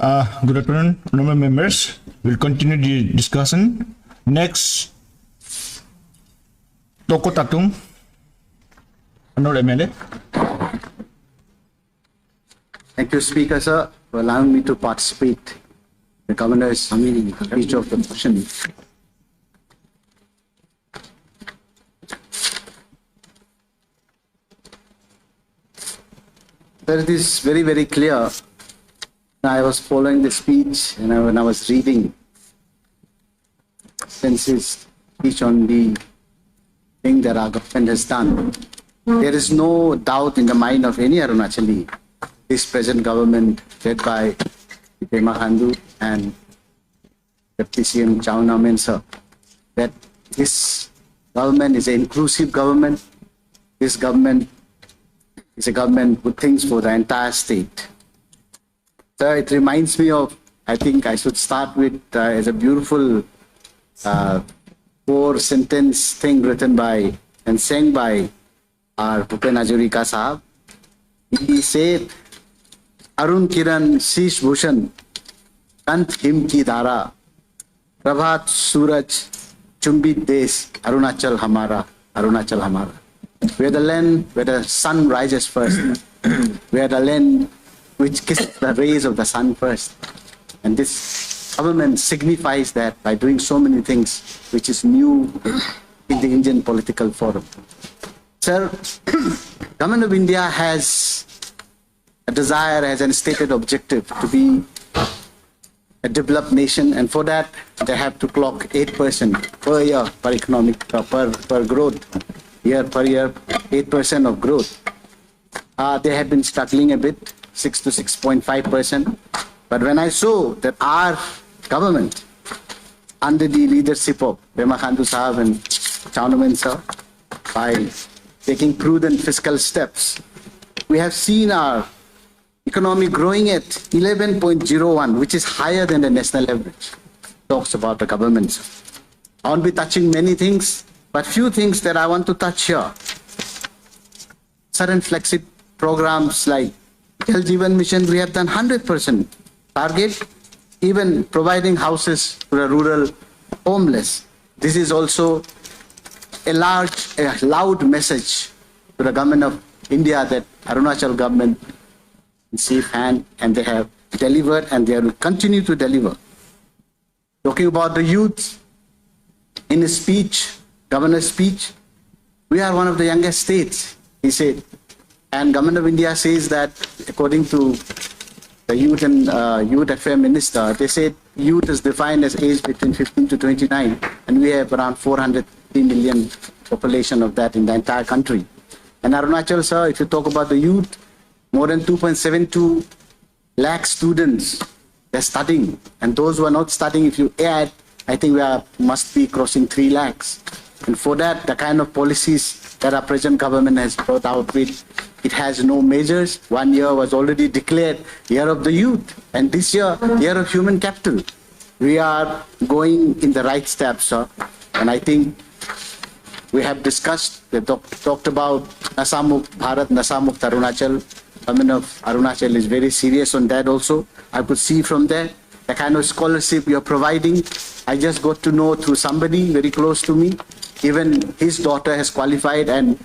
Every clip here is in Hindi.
Good afternoon, honorable members. We'll continue the discussion. Next, Toko Tatung, honorable MLA. Thank you, Speaker, sir, for allowing me to participate. The Governor is summoning each of the motion. Sir, it is very, very clear. I was following the speech and when I was reading Sense's speech on the thing that our government has done, there is no doubt in the mind of any Arunachali, this present government led by Pema Khandu and Deputy CM Chawna Mensa, that this government is an inclusive government. This government is a government who thinks for the entire state. So it reminds me of, I think I should start with as a beautiful 4-sentence thing written by and sang by our Bhupen Hazarika Sahab. He said, Arun Kiran Sheesh Bhushan Kant Him Ki Dhara Prabhat Suraj Chumbit Desh Arunachal Hamara, Arunachal Hamara. We are the land where the sun rises first. We are the land which kisses the rays of the sun first. And this government signifies that by doing so many things which is new in the Indian political forum. Sir, Government of India has a desire, has a stated objective to be a developed nation, and for that they have to clock 8% per year per economic per growth. Year per year, 8% of growth. They have been struggling a bit, 6 to 6.5%. But when I saw that our government, under the leadership of Pema Khandu Sahab and Chawna Mensa, by taking prudent fiscal steps, we have seen our economy growing at 11.01, which is higher than the national average. Talks about the government. I won't be touching many things, but few things that I want to touch here. Certain flexi programs like Jal Jeevan Mission, we have done 100% target, even providing houses to the rural homeless. This is also a loud message to the government of India that Arunachal government in safe hand, and they have delivered and they will continue to deliver. Talking about the youth, in his speech, Governor's speech, we are one of the youngest states, he said. And Government of India says that, according to the Youth and Youth Affairs Minister, they said youth is defined as age between 15 to 29, and we have around 403 million population of that in the entire country. And Arunachal, sir, if you talk about the youth, more than 2.72 lakh students, they're studying. And those who are not studying, if you add, I think must be crossing 3 lakhs. And for that, the kind of policies that our present government has brought out with, it has no measures. 1 year was already declared Year of the Youth, and this year, Year of Human Capital. We are going in the right steps, sir. And I think we have discussed, we talked about Nasamukht Bharat, Nasamukht Arunachal. Government of Arunachal is very serious on that also. I could see from there the kind of scholarship you're providing. I just got to know through somebody very close to me, even his daughter has qualified, and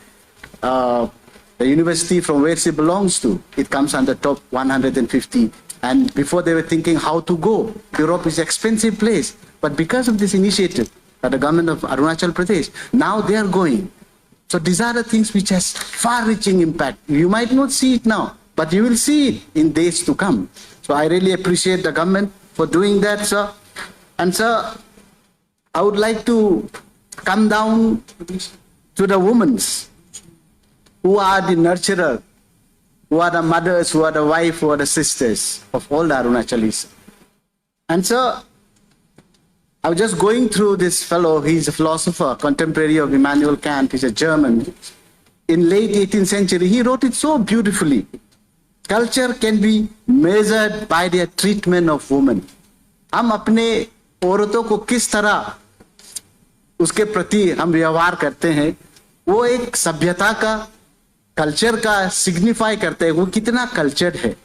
the university from where she belongs to, it comes under top 150. And before they were thinking how to go. Europe is an expensive place. But because of this initiative by the government of Arunachal Pradesh, now they are going. So these are the things which has far-reaching impact. You might not see it now, but you will see it in days to come. So I really appreciate the government for doing that, sir. And sir, I would like to come down to the women who are the nurturer, who are the mothers, who are the wife, who are the sisters of all the Arunachalis. And sir, I was just going through this fellow, he's a philosopher, contemporary of Immanuel Kant, he's a German. In late 18th century, he wrote it so beautifully. Culture can be measured by their treatment of women. हम अपने औरतों को किस तरह उसके प्रति हम व्यवहार करते हैं, वो एक सभ्यता का, कल्चर का सिग्निफाई करते हैं, वो कितना कल्चर्ड है.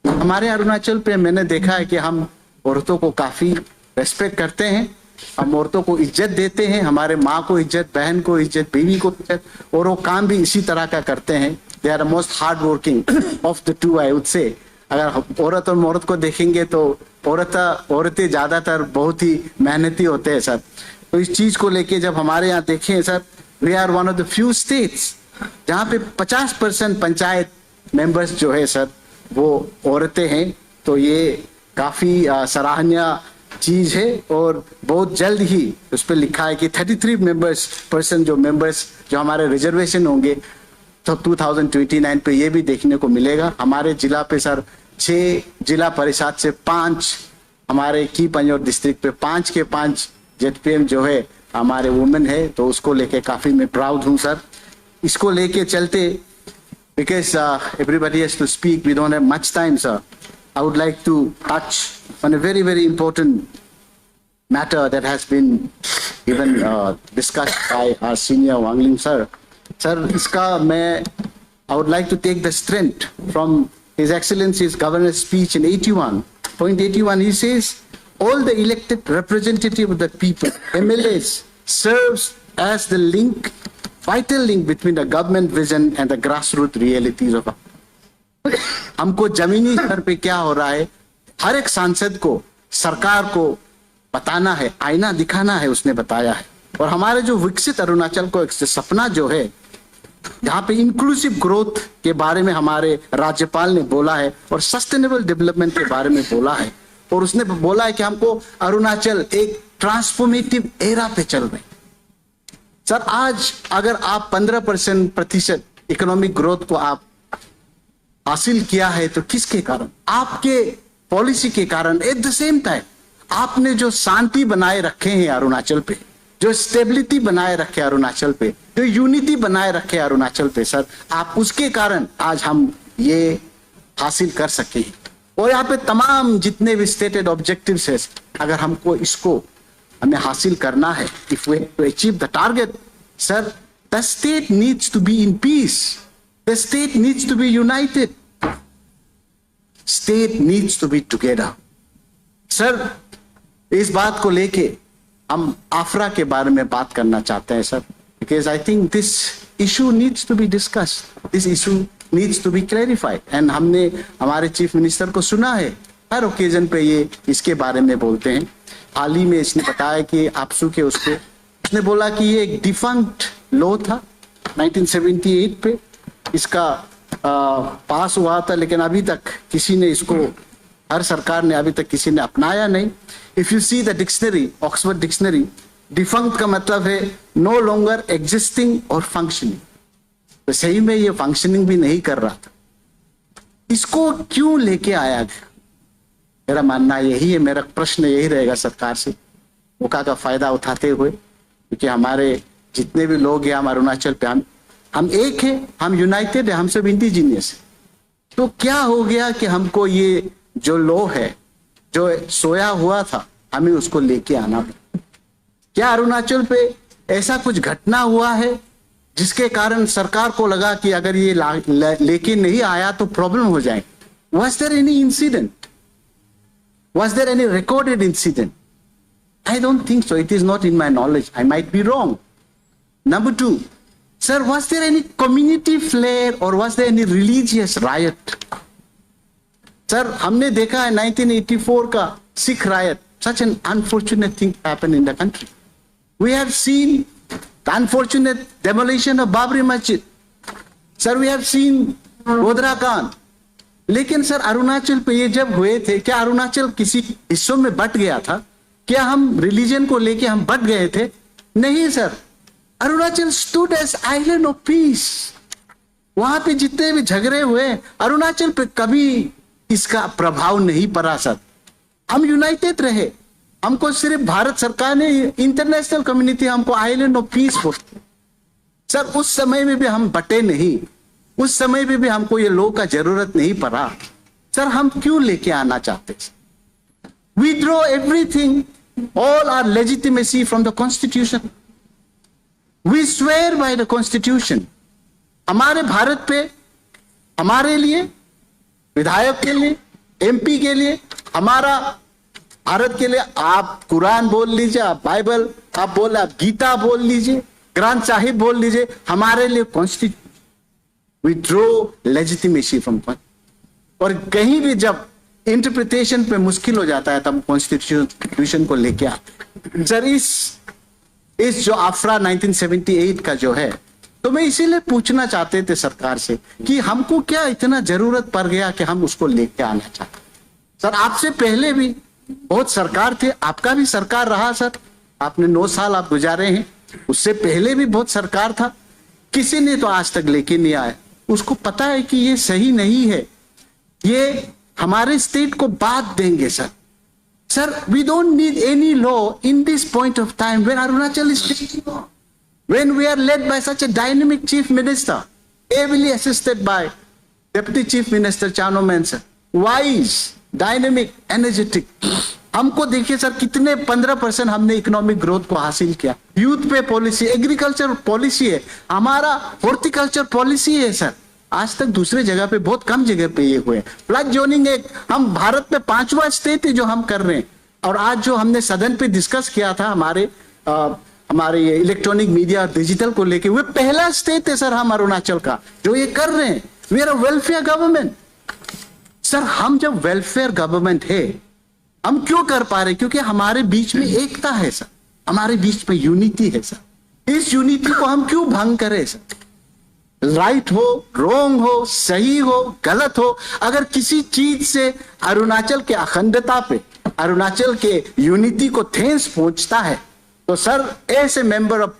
हमारे अरुणाचल पे मैंने देखा है कि हम औरतों को काफी रेस्पेक्ट करते हैं, हम औरतों को इज्जत देते हैं, हमारे माँ को इज्जत, बहन को इज्जत, बीवी को इज्जत, और वो काम भी इसी तरह का करते हैं। They are the most hard working of the two, I would say. अगर औरत और मर्द को देखेंगे तो औरतें ज्यादातर बहुत ही मेहनती होते हैं सर। तो इस चीज को लेके जब हमारे यहाँ देखें sir, we are one of the few states जहाँ पे 50% पंचायत मेंबर्स जो है सर वो औरतें हैं। तो ये काफी सराहनीय चीज है, और बहुत जल्द ही उस पर लिखा है कि 33% जो मेंबर्स जो हमारे रिजर्वेशन होंगे तो 2029 पे ये भी देखने को मिलेगा। हमारे जिला पे सर 6 जिला परिषद से 5, हमारे की पंजौर डिस्ट्रिक्ट पे 5 के 5 जेडपीएम जो है हमारे वुमेन है, तो उसको लेके काफी मैं प्राउड हूँ सर। इसको लेके चलते, because everybody has to speak, we don't have much time sir. I would like to touch on a very very important matter that has been even discussed by our senior Wang Ling sir. Sir, iska main I would like to take the strength from His Excellency's Governor's speech in 81. He says, all the elected representative of the people, MLAs, serves as the link, vital link between the government vision and the grassroots realities of हमको जमीनी स्तर पे क्या हो रहा है हर एक सांसद को, सरकार को बताना है, आईना दिखाना है, उसने बताया है। और हमारे जो विकसित अरुणाचल को एक सपना जो है, जहाँ पे इंक्लूसिव ग्रोथ के बारे में हमारे राज्यपाल ने बोला है और सस्टेनेबल डेवलपमेंट के बारे में बोला है, और उसने बोला है कि हमको अरुणाचल एक ट्रांसफॉर्मेटिव एरा पे चल रहे। सर, आज अगर आप 15% इकोनॉमिक ग्रोथ को आप हासिल किया है तो किसके कारण? आपके पॉलिसी के कारण। एट द सेम टाइम आपने जो शांति बनाए रखे हैं अरुणाचल पे, जो स्टेबिलिटी बनाए रखे अरुणाचल पे, जो यूनिटी बनाए रखे अरुणाचल पे सर, आप उसके कारण आज हम ये हासिल कर सके। और यहाँ पे तमाम जितने भी स्टेटेड ऑब्जेक्टिव्स है, अगर हमको इसको हमें हासिल करना है, if we to achieve the target sir, the state needs to be in peace, the state needs to be united, state needs to be together. Sir, इस बात को लेके हम आफरा के बारे में बात करना चाहते हैं sir, because I think this issue needs to be discussed, this issue needs to be clarified. And हमने हमारे चीफ मिनिस्टर को सुना है, हर ओकेजन पे ये इसके बारे में बोलते हैं। हाल ही में इसने बताया कि आपसू के उसपे उसने बोला कि ये एक डिफंक्ट लॉ था 1978 पे, इसका पास हुआ था, लेकिन अभी तक किसी ने इसको, हर सरकार ने अभी तक किसी ने अपनाया नहीं। If you see the dictionary, Oxford dictionary, defunct का मतलब है नो लॉन्गर एग्जिस्टिंग और फंक्शनिंग। तो सही में ये फंक्शनिंग भी नहीं कर रहा था, इसको क्यों लेके आया गया? मेरा मानना यही है, मेरा प्रश्न यही रहेगा सरकार से, मौका का फायदा उठाते हुए, क्योंकि हमारे जितने भी लोग हैं हम अरुणाचल पे, हम एक है, हम यूनाइटेड है, हम सब इंडिजीनियस है। तो क्या हो गया कि हमको ये जो लॉ है, जो सोया हुआ था, हमें उसको लेके आना पड़ा? क्या अरुणाचल पे ऐसा कुछ घटना हुआ है जिसके कारण सरकार को लगा कि अगर ये लेके नहीं आया तो प्रॉब्लम हो जाए? Was there any incident? Was there any recorded incident? I don't think so. It is not in my knowledge. I might be wrong. Number two, sir, was there any community flare or was there any religious riot? Sir, हमने देखा है 1984 का Sikh riot. Such an unfortunate thing happened in the country. We have seen the unfortunate demolition of Babri Masjid. Sir, we have seen Godhra Khan. लेकिन सर, अरुणाचल पे ये जब हुए थे, क्या अरुणाचल किसी हिस्सों में बट गया था? क्या हम रिलीजन को लेके हम बट गए थे? नहीं sir, Arunachal stood as island of peace. वहां पे जितने भी झगड़े हुए, अरुणाचल पे कभी इसका प्रभाव नहीं पड़ा सर। हम यूनाइटेड रहे, हमको सिर्फ भारत सरकार ने, इंटरनेशनल कम्युनिटी हमको आइलैंड ऑफ पीस बोलते सर। उस समय में भी हम बटे नहीं, उस समय में भी हमको ये लॉ का जरूरत नहीं पड़ा सर। हम क्यों लेके आना चाहते? Withdraw everything, all our legitimacy from the Constitution. We swear by the Constitution. हमारे भारत पे, हमारे लिए, विधायक के लिए, एमपी के लिए, हमारा भारत के लिए आप कुरान बोल लीजिए, आप बाइबल आप बोल, आप गीता बोल लीजिए, ग्रंथ साहिब बोल लीजिए, हमारे लिए कॉन्स्टिट्यूशन विड्रॉ लेजिटिमेसी फ्रॉम। और कहीं भी जब इंटरप्रिटेशन पे मुश्किल हो जाता है तब कॉन्स्टिट्यूशन को लेके आते। सर इस जो आफरा 1978 का जो है, तो मैं इसीलिए पूछना चाहते थे सरकार से कि हमको क्या इतना जरूरत पड़ गया कि हम उसको लेके आना चाहते। सर आपसे पहले भी बहुत सरकार थे, आपका भी सरकार रहा सर, आपने 9 साल आप गुजारे हैं, उससे पहले भी बहुत सरकार था, किसी ने तो आज तक लेके नहीं आया। उसको पता है कि ये सही नहीं है, ये हमारे स्टेट को बात देंगे sir. Sir, we don't need any law in this point of time when Arunachal is taking on. When we are led by such a dynamic chief minister, ably assisted by Deputy Chief Minister Chano Mensa, wise, dynamic, energetic. हमको देखिए सर कितने 15% हमने इकोनॉमिक ग्रोथ को हासिल किया। यूथ पे पॉलिसी, एग्रीकल्चर पॉलिसी है, हमारा हॉर्टिकल्चर पॉलिसी है सर। आज तक दूसरे जगह पे बहुत कम जगह पे ये हुए। फ्लड जोनिंग एक हम भारत में 5वां स्टेट है जो हम कर रहे हैं। और आज जो हमने सदन पे डिस्कस किया था हमारे इलेक्ट्रॉनिक मीडिया और डिजिटल को लेके, वो पहला स्टेट है सर हम अरुणाचल का जो ये कर रहे हैं। We are a welfare government sir. हम जब वेलफेयर गवर्नमेंट है, हम क्यों कर पा रहे? क्योंकि हमारे बीच में एकता है सर, हमारे बीच में यूनिटी है सर। इस यूनिटी को हम क्यों भंग करें सर? राइट हो, रॉन्ग हो, सही हो, गलत हो, अगर किसी चीज से अरुणाचल के अखंडता पे, अरुणाचल के यूनिटी को ठेस पहुंचता है, तो sir as a member of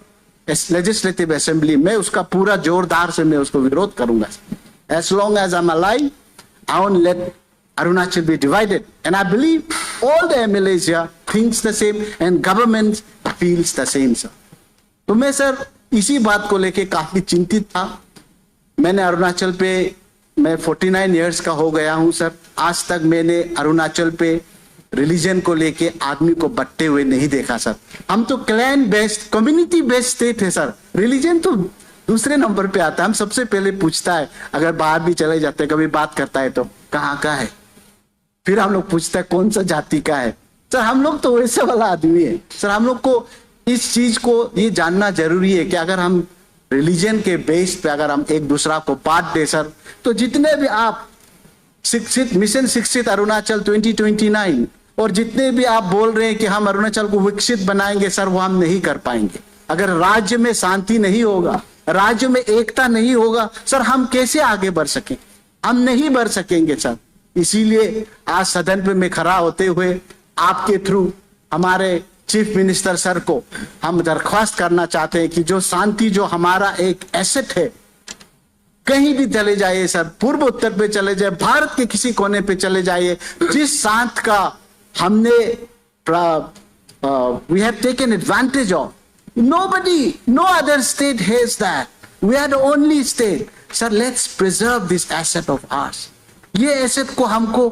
legislative assembly मैं उसका पूरा जोरदार से मैं उसको विरोध करूंगा। As long as I am alive, I won't let Arunachal be divided, and I believe all the MLAs here thinks the same and government feels the same sir. तो मैं सर इसी बात को लेके काफी चिंतित था। मैंने अरुणाचल पे, मैं 49 इयर्स का हो गया हूं सर, आज तक मैंने अरुणाचल पे रिलीजन को लेके आदमी को बंटते हुए नहीं देखा सर। हम तो clan based, community based state है सर। रिलीजन तो दूसरे नंबर पे आता है। हम सबसे पहले पूछता है, अगर बाहर भी चले जाते हैं, कभी बात करता है तो कहाँ का है, फिर हम लोग पूछता है कौन सा जाति का है सर। हम लोग तो वैसे वाला आदमी है सर। हम लोग को इस चीज को ये जानना जरूरी है कि अगर हम रिलीजन के बेस पे अगर हम एक दूसरा को बांट दे सर, तो जितने भी आप शिक्षित, मिशन शिक्षित अरुणाचल 2029 और जितने भी आप बोल रहे हैं कि हम अरुणाचल को विकसित बनाएंगे सर, वो हम नहीं कर पाएंगे। अगर राज्य में शांति नहीं होगा, राज्य में एकता नहीं होगा सर, हम कैसे आगे बढ़ सकें? हम नहीं बढ़ सकेंगे सर। इसीलिए आज सदन पे में खड़ा होते हुए आपके थ्रू हमारे चीफ मिनिस्टर सर को हम दरख्वास्त करना चाहते हैं कि जो शांति, जो हमारा एक एसेट है, कहीं भी चले जाइए सर, पूर्व उत्तर पे चले जाए, भारत के किसी कोने पे चले जाइए, जिस शांत का हमने we have taken advantage of, nobody, no other state has that, we are the only state sir. Let's preserve this asset of ours. ये एसेट को हमको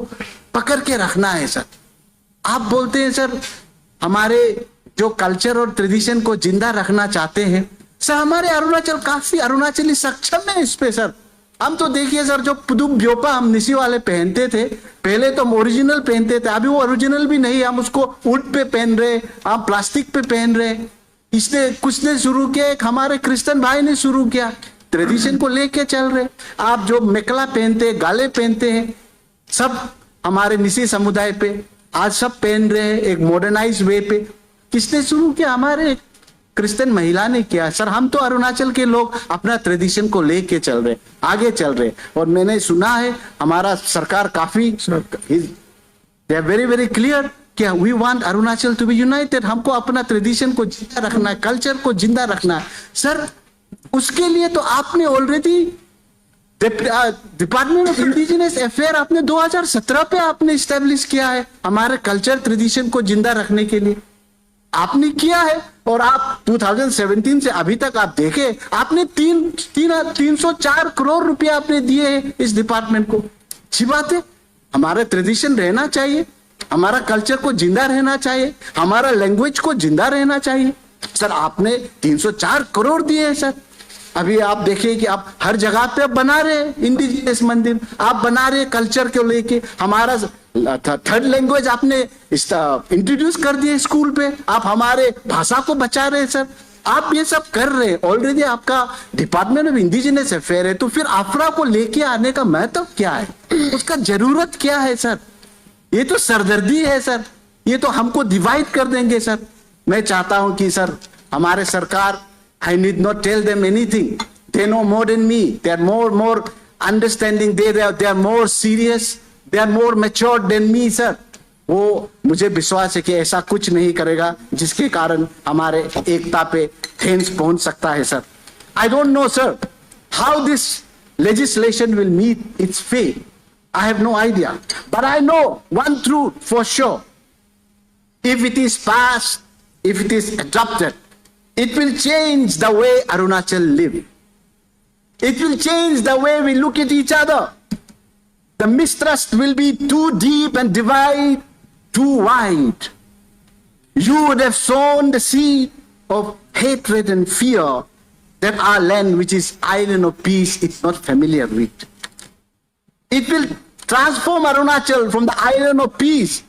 पकड़ के रखना है सर। आप बोलते हैं सर हमारे जो कल्चर और ट्रेडिशन को जिंदा रखना चाहते हैं सर, हमारे अरुणाचल काफी अरुणाचली सक्षम है इस पे सर। हम तो देखिए सर, जो पुदुप ब्योपा हम निसी वाले पहनते थे, पहले तो हम ओरिजिनल पहनते थे, अभी वो ओरिजिनल भी नहीं, हम उसको वुड पे पहन रहे, हम प्लास्टिक पे पहन रहे। इसने कुछ ने शुरू किया, एक हमारे क्रिश्चियन भाई ने शुरू किया, ट्रेडिशन को लेके चल रहे। आप जो मेखला पहनते हैं, गाले पहनते हैं, सब हमारे निसी समुदाय पे आज सब पहन रहे हैं एक मॉडर्नाइज वे पे। किसने शुरू किया? हमारे क्रिश्चियन महिला ने किया सर। हम तो अरुणाचल के लोग अपना ट्रेडिशन को लेके चल रहे, आगे चल रहे। और मैंने सुना है हमारा सरकार काफी they are very very clear कि we want Arunachal to be united. हमको अपना ट्रेडिशन को जिंदा रखना है, कल्चर को जिंदा रखना है सर। उसके लिए तो आपने already department of indigenous affair आपने 2017 पे आपने स्टैब्लिश किया है हमारे कल्चर ट्रेडिशन को जिंदा रखने के लिए आपने किया है। और आप 2017 से अभी तक आप देखें, आपने 304 करोड़ रुपया आपने दिए हैं इस डिपार्टमेंट को। अच्छी बात है, हमारा ट्रेडिशन रहना चाहिए, हमारा कल्चर को जिंदा रहना चाहिए, हमारा लैंग्वेज को जिंदा रहना चाहिए सर। आपने 304 करोड़ दिए हैं सर। अभी आप देखिए कि आप हर जगह पे आप बना रहे इंडिजिनियस मंदिर, आप बना रहे कल्चर को लेके। हमारा थर्ड लैंग्वेज आपने इंट्रोड्यूस कर दिए स्कूल पे, आप हमारे भाषा को बचा रहे सर। आप ये सब कर रहे हैं, ऑलरेडी आपका डिपार्टमेंट ऑफ इंडिजिनियस अफेयर है, तो फिर अफरा को लेके आने का महत्व क्या है, उसका जरूरत क्या है सर? ये तो सरदर्दी है सर, ये तो हमको डिवाइड कर देंगे सर। मैं चाहता हूं कि सर हमारे सरकार, I need not tell them anything. They know more than me. They are more understanding. They are more serious. They are more matured than me, sir. वो मुझे विश्वास है कि ऐसा कुछ नहीं करेगा जिसके कारण हमारे एकता पे ठेस पहुंच सकता है sir. I don't know, sir, how this legislation will meet its fate. I have no idea. But I know one truth for sure. If it is passed, if it is adopted, it will change the way Arunachal live. It will change the way we look at each other. The mistrust will be too deep and divide too wide. You would have sown the seed of hatred and fear that our land, which is island of peace, is not familiar with. It will transform Arunachal from the island of peace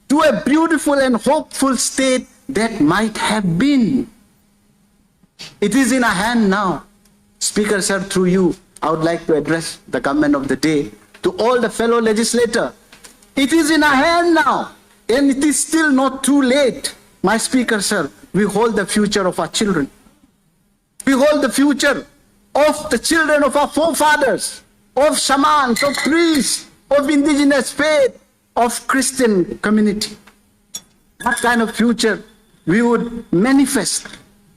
to a beautiful and hopeful state that might have been. It is in our hand now. Speaker sir, through you, I would like to address the government of the day, to all the fellow legislator. It is in our hand now, and it is still not too late. My speaker sir, we hold the future of our children. We hold the future of the children of our forefathers, of shamans, of priests, of indigenous faith, of Christian community. What kind of future we would manifest?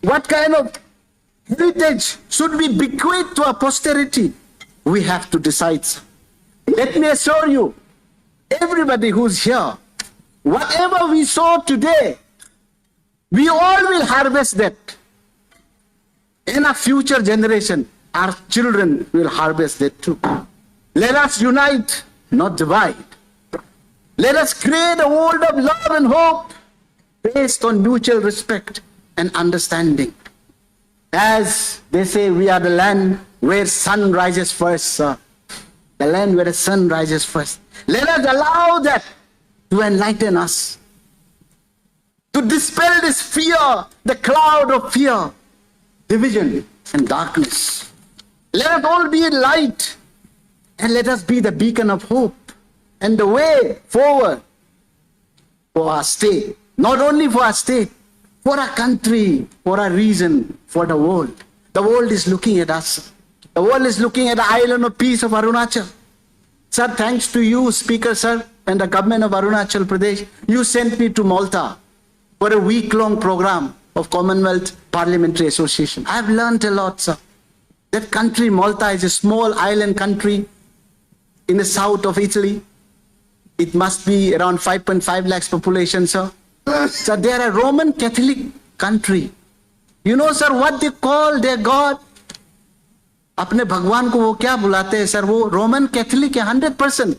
What kind of heritage should we bequeath to our posterity? We have to decide. Let me assure you, everybody who's here, whatever we sow today, we all will harvest that. In our future generation, our children will harvest that too. Let us unite, not divide. Let us create a world of love and hope based on mutual respect and understanding. As they say, we are the land where sun rises first, sir. The land where the sun rises first. Let us allow that to enlighten us, to dispel this fear, the cloud of fear, division and darkness. Let us all be light, and let us be the beacon of hope and the way forward for our state. Not only for our state, for our country, for our region, for the world. The world is looking at us. The world is looking at the island of peace of Arunachal. Sir, thanks to you, Speaker, sir, and the government of Arunachal Pradesh, you sent me to Malta for a week-long program of Commonwealth Parliamentary Association. I've learned a lot, sir. That country, Malta, is a small island country in the south of Italy. It must be around 5.5 lakhs population, sir. So they are a Roman Catholic country. You know, sir, what they call their God? अपने भगवान को वो क्या बुलाते हैं सर? वो रोमन कैथोलिक है 100%.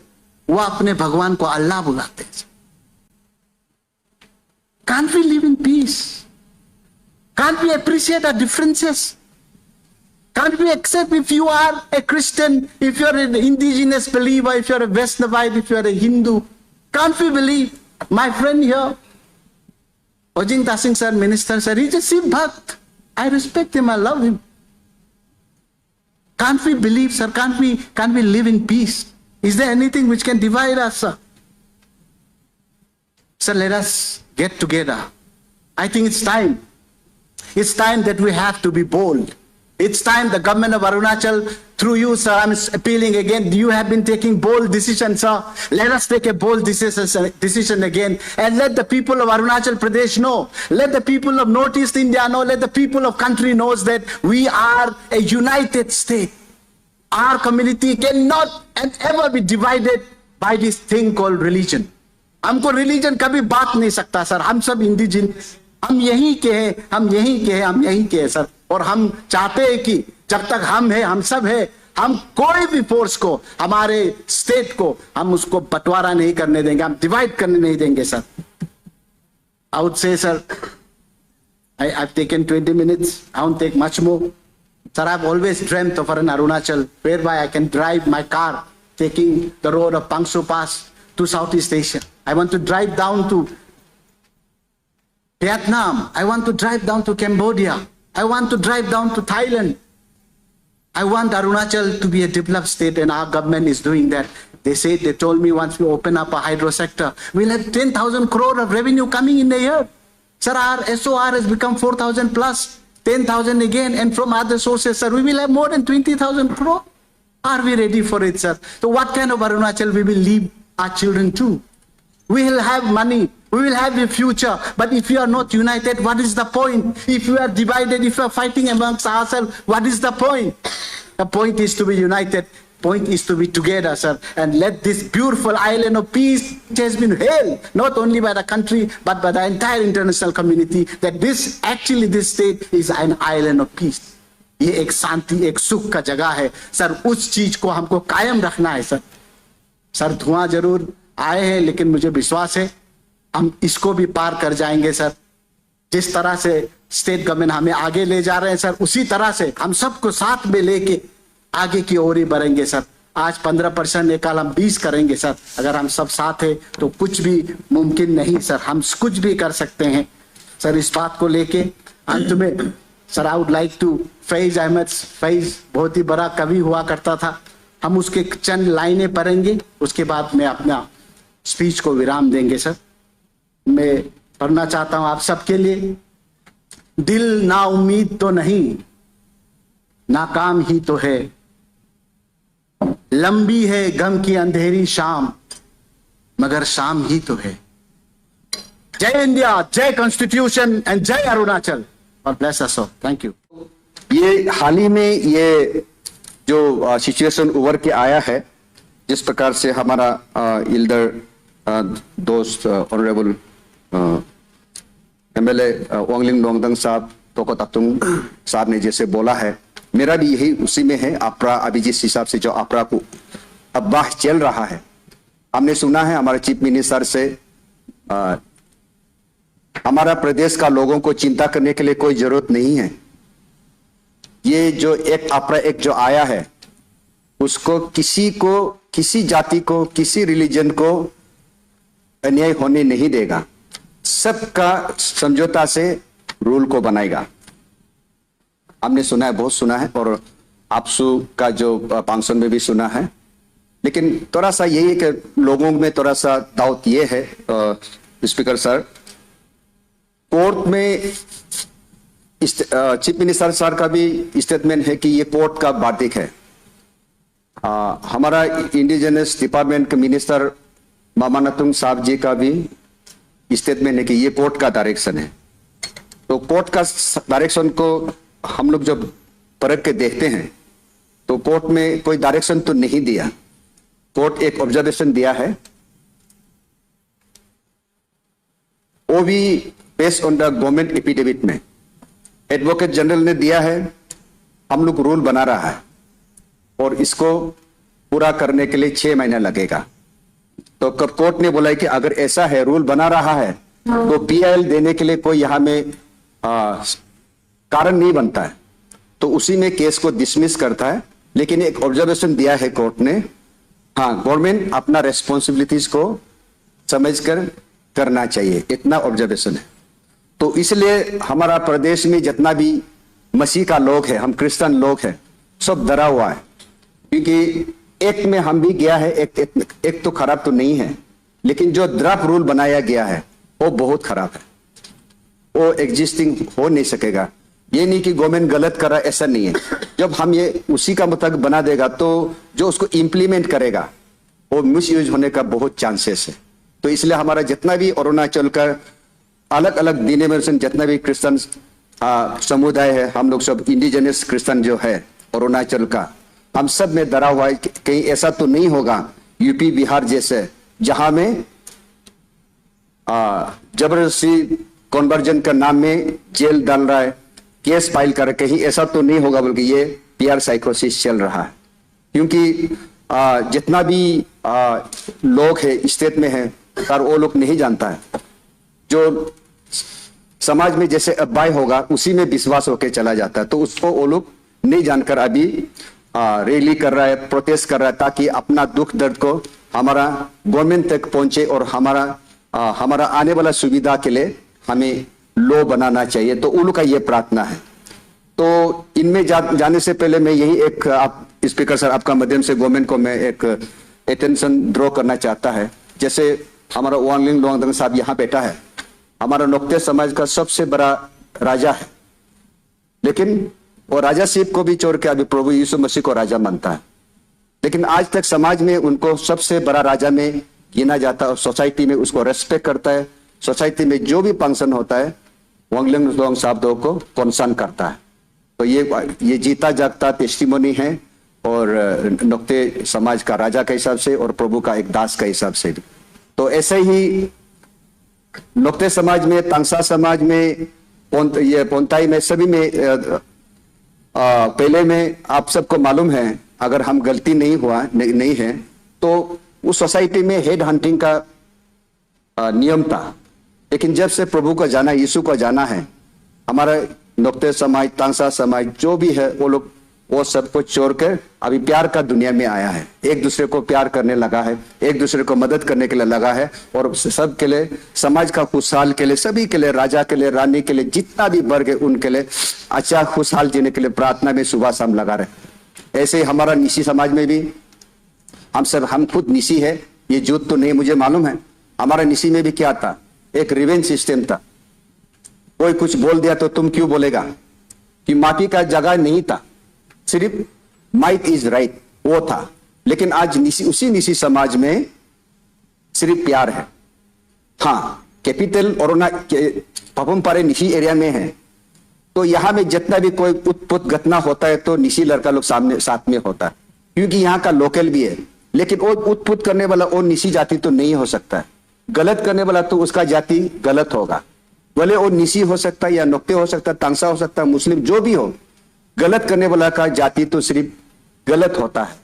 वो अपने भगवान को अल्लाह बुलाते हैं. Can't we live in peace? Can't we appreciate our differences? Can't we accept if you are a Christian, if you are an indigenous believer, if you are a Vaishnavite, if you are a Hindu? Can't we believe? My friend here, Ojinta Singh sir, minister sir, he's a Sikh Bhakt. I respect him, I love him. Can't we believe, sir? Can't we live in peace? Is there anything which can divide us, sir? Sir, let us get together. I think it's time. It's time that we have to be bold. It's time the government of Arunachal, through you, sir, I'm appealing again. You have been taking bold decisions, sir. Let us take a bold decision again. And let the people of Arunachal Pradesh know. Let the people of Northeast India know. Let the people of country knows that we are a united state. Our community cannot and ever be divided by this thing called religion. हमको religion कभी बात नहीं सकता, सर. हम सब indigenous. हम यहीं के हैं, हम यहीं के हैं, हम यहीं के हैं, सर. और हम चाहते हैं कि जब तक हम हैं, हम सब हैं, हम कोई भी फोर्स को, हमारे स्टेट को, हम उसको बंटवारा नहीं करने देंगे, हम डिवाइड करने नहीं देंगे, sir. I would say, sir, I've taken 20 minutes. I won't take much more. Sir, I've always dreamt of an Arunachal whereby I can drive my car taking the road of Pangsu Pass to Southeast Asia. I want to drive down to Vietnam. I want to drive down to Cambodia. I want to drive down to Thailand. I want Arunachal to be a developed state, and our government is doing that. They told me once we open up a hydro sector, we'll have 10,000 crore of revenue coming in a year. Sir, our SOR has become 4,000 plus, 10,000 again, and from other sources, sir, we will have more than 20,000 crore. Are we ready for it, sir? So what kind of Arunachal we will leave our children to? We will have money, we will have a future, but if we are not united, what is the point? If we are divided, if we are fighting amongst ourselves, what is the point? The point is to be united, point is to be together, sir, and let this beautiful island of peace, which has been hailed not only by the country, but by the entire international community, that this state is an island of peace. ये एक शांति, एक सुख का जगह है, सर, उस चीज को हमको कायम रखना है, सर. सर, धुआं जरूर आए हैं, लेकिन मुझे विश्वास है हम इसको भी पार कर जाएंगे, सर. जिस तरह से स्टेट गवर्नमेंट हमें आगे ले जा रहे हैं, सर, उसी तरह से हम सबको साथ में लेके आगे की ओर ही बढ़ेंगे, सर. आज 15% है, कल हम 20 करेंगे, सर. अगर हम सब साथ हैं तो कुछ भी मुमकिन नहीं, सर. हम कुछ भी कर सकते हैं, सर. इस बात को लेके अंत में, sir, I would like to Faiz Ahmed. Faiz बहुत ही बड़ा कवि हुआ करता था. हम उसके चंद लाइनें पढ़ेंगे, उसके बाद में अपना स्पीच को विराम देंगे, सर. मैं पढ़ना चाहता हूं आप सबके लिए. दिल ना उम्मीद तो नहीं, नाकाम ही तो है. लंबी है गम की अंधेरी शाम, मगर शाम ही तो है. जय इंडिया, जय कॉन्स्टिट्यूशन एंड जय अरुणाचल. और bless us all. Thank you. ये हाल ही में ये जो सिचुएशन उभर के आया है, जिस प्रकार से हमारा इल्डर दोस्त ऑनरेबल एमएलए वांगलिंग लोंगदंग साहब, तोको तातुंग साहब ने जैसे बोला है, मेरा भी यही उसी में है. आपरा अभी जिस हिसाब से जो आपरा को अब्बाह चल रहा है, हमने सुना है हमारे चीफ मिनिस्टर से, हमारा प्रदेश का लोगों को चिंता करने के लिए कोई जरूरत नहीं है. ये जो एक आपरा एक जो आया है, उसको किसी को, किसी जाति को, किसी रिलीजन को अन्याय होने नहीं देगा. सबका समझौता से रूल को बनाएगा. हमने सुना है, बहुत सुना है, और आपसू का जो पांगसोन में भी सुना है. लेकिन थोड़ा सा यही है कि लोगों में थोड़ा सा डाउट ये है, स्पीकर सर, कोर्ट में चीफ मिनिस्टर सर का भी स्टेटमेंट है कि ये कोर्ट का वर्डिक्ट है. हमारा इंडिजिनस डिपार्टमेंट के मिनिस्टर मामानतुंग साहब जी का भी स्टेटमेंट है कि ये कोर्ट का डायरेक्शन है. तो कोर्ट का डायरेक्शन को हम लोग जब परख के देखते हैं, तो कोर्ट में कोई डायरेक्शन तो नहीं दिया. कोर्ट एक ऑब्जर्वेशन दिया है, वो भी based on the government affidavit में. एडवोकेट जनरल ने दिया है, हम लोग रूल बना रहा है और इसको पूरा करने के लिए 6 महीना लगेगा. तो कोर्ट ने बोला है कि अगर ऐसा है, रूल बना रहा है, तो पीआईएल देने के लिए कोई यहां में कारण नहीं बनता है, तो उसी में केस को डिसमिस करता है. लेकिन एक ऑब्जर्वेशन दिया है कोर्ट ने, हाँ, गवर्नमेंट अपना रेस्पॉन्सिबिलिटीज को समझकर करना चाहिए, इतना ऑब्जर्वेशन है. तो इसलिए हमारा प्रदेश में जितना भी मसीह का लोग है, हम क्रिश्चियन लोग हैं, सब डरा हुआ है. क्योंकि एक में हम भी गया है, एक तो खराब तो नहीं है, लेकिन जो ड्राफ्ट रूल बनाया गया है वो बहुत खराब है. वो एग्जिस्टिंग हो नहीं सकेगा. ये नहीं कि गवर्नमेंट गलत कर रहा है, ऐसा नहीं है. जब हम ये उसी का मुताबिक बना देगा, तो जो उसको इंप्लीमेंट करेगा वो मिसयूज होने का बहुत चांसेस है. तो इसलिए हमारा जितना भी अरुणाचल का अलग अलग डिनोमिनेशन, जितना भी क्रिश्चियन समुदाय है, हम लोग सब इंडिजिनस क्रिश्चियन जो है अरुणाचल का, हम सब में डरा हुआ है कि कहीं ऐसा तो नहीं होगा यूपी बिहार जैसे, जहां में जबरदस्ती कन्वर्जन का नाम में जेल डाल रहा है, केस फाइल कर, कहीं ऐसा तो नहीं होगा, बल्कि ये पीआर साइकोसिस चल रहा है. क्योंकि जितना भी लोग है स्टेट में है, सर, वो लोग नहीं जानता है. जो समाज में जैसे अब्बाई होगा, उसी में विश्वास होकर चला जाता है, तो उसको वो लोग नहीं जानकर अभी रैली कर रहा है, प्रोटेस्ट कर रहा है, ताकि अपना दुख दर्द को हमारा गवर्नमेंट तक पहुंचे और हमारा आने वाला सुविधा के लिए हमें लो बनाना चाहिए। तो उन लोग का ये प्रार्थना है। तो इनमें जाने से पहले मैं यही एक आप स्पीकर सर आपका माध्यम से गवर्नमेंट को मैं एक अटेंशन ड्रॉ करना चाहता है। जैसे हमारा वांगलिंग लोंगदंग साहब यहाँ बैठा है, हमारा नोक्ते समाज का सबसे बड़ा राजा है, लेकिन वो राजा शिव को भी छोड़ के अभी प्रभु यीशु मसीह को राजा मानता है। लेकिन आज तक समाज में उनको सबसे बड़ा राजा में गिना जाता है, सोसाइटी में उसको रेस्पेक्ट करता है, सोसाइटी में जो भी फंक्शन होता है वांगलिंग लोंग साहब को कॉन्सर्न करता है। तो ये जीता जागता टेस्टिमोनी है, और नोक्ते समाज का राजा के हिसाब से और प्रभु का एक दास के हिसाब से भी। तो ऐसे ही नोक्ते समाज में, तांसा समाज में, पोंताई में, सभी में पहले में आप सबको मालूम है, अगर हम गलती नहीं है तो उस सोसाइटी में हेड हंटिंग का नियम था। लेकिन जब से प्रभु को जाना, यीशु को जाना है, हमारा नोक्ते समाज, तांसा समाज जो भी है वो सबको छोड़कर अभी प्यार का दुनिया में आया है, एक दूसरे को प्यार करने लगा है, एक दूसरे को मदद करने के लिए लगा है, और सब के लिए, समाज का खुशहाल के लिए, सभी के लिए, राजा के लिए, रानी के लिए, जितना भी वर्ग है उनके लिए अच्छा खुशहाल जीने के लिए प्रार्थना में सुबह शाम लगा रहे। ऐसे ही हमारा निशी समाज में भी हम खुद निशी है, ये झूठ तो नहीं मुझे मालूम है। हमारा निशी में भी क्या था, एक रिवेंज सिस्टम था। कोई कुछ बोल दिया तो तुम क्यों बोलेगा, कि माफी का जगह नहीं था, सिर्फ माइट इज राइट वो था। लेकिन आज उसी निशी समाज में सिर्फ प्यार है। हाँ, कैपिटल और पपमपारे निशी एरिया में है, तो यहां में जितना भी कोई उत्पुत घटना होता है तो निशी लड़का लोग साथ में होता है, क्योंकि यहाँ का लोकल भी है। लेकिन वो उत्पुत करने वाला वो निशी जाति तो नहीं हो सकता है, गलत करने वाला तो उसका जाति गलत होगा। भले वो निशी हो सकता है या नोक्ते हो सकता है, तांसा हो सकता है, मुस्लिम जो भी हो, गलत करने वाला का जाति तो सिर्फ गलत होता है,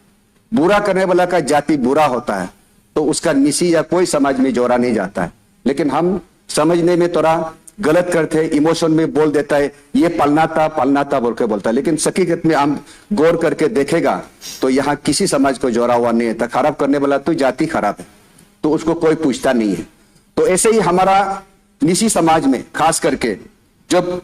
बुरा करने वाला का जाति बुरा होता है, तो उसका निशी या कोई समाज में जोड़ा नहीं जाता है। लेकिन हम समझने में थोड़ा गलत करते हैं, इमोशन में बोल देता है, ये पलना था बोल के बोलता है। लेकिन हकीकत में हम गौर करके देखेगा तो यहाँ किसी समाज को जोड़ा हुआ नहीं है। खराब करने वाला तो जाति खराब है, तो उसको कोई पूछता नहीं है। तो ऐसे ही हमारा निशी समाज में खास करके जब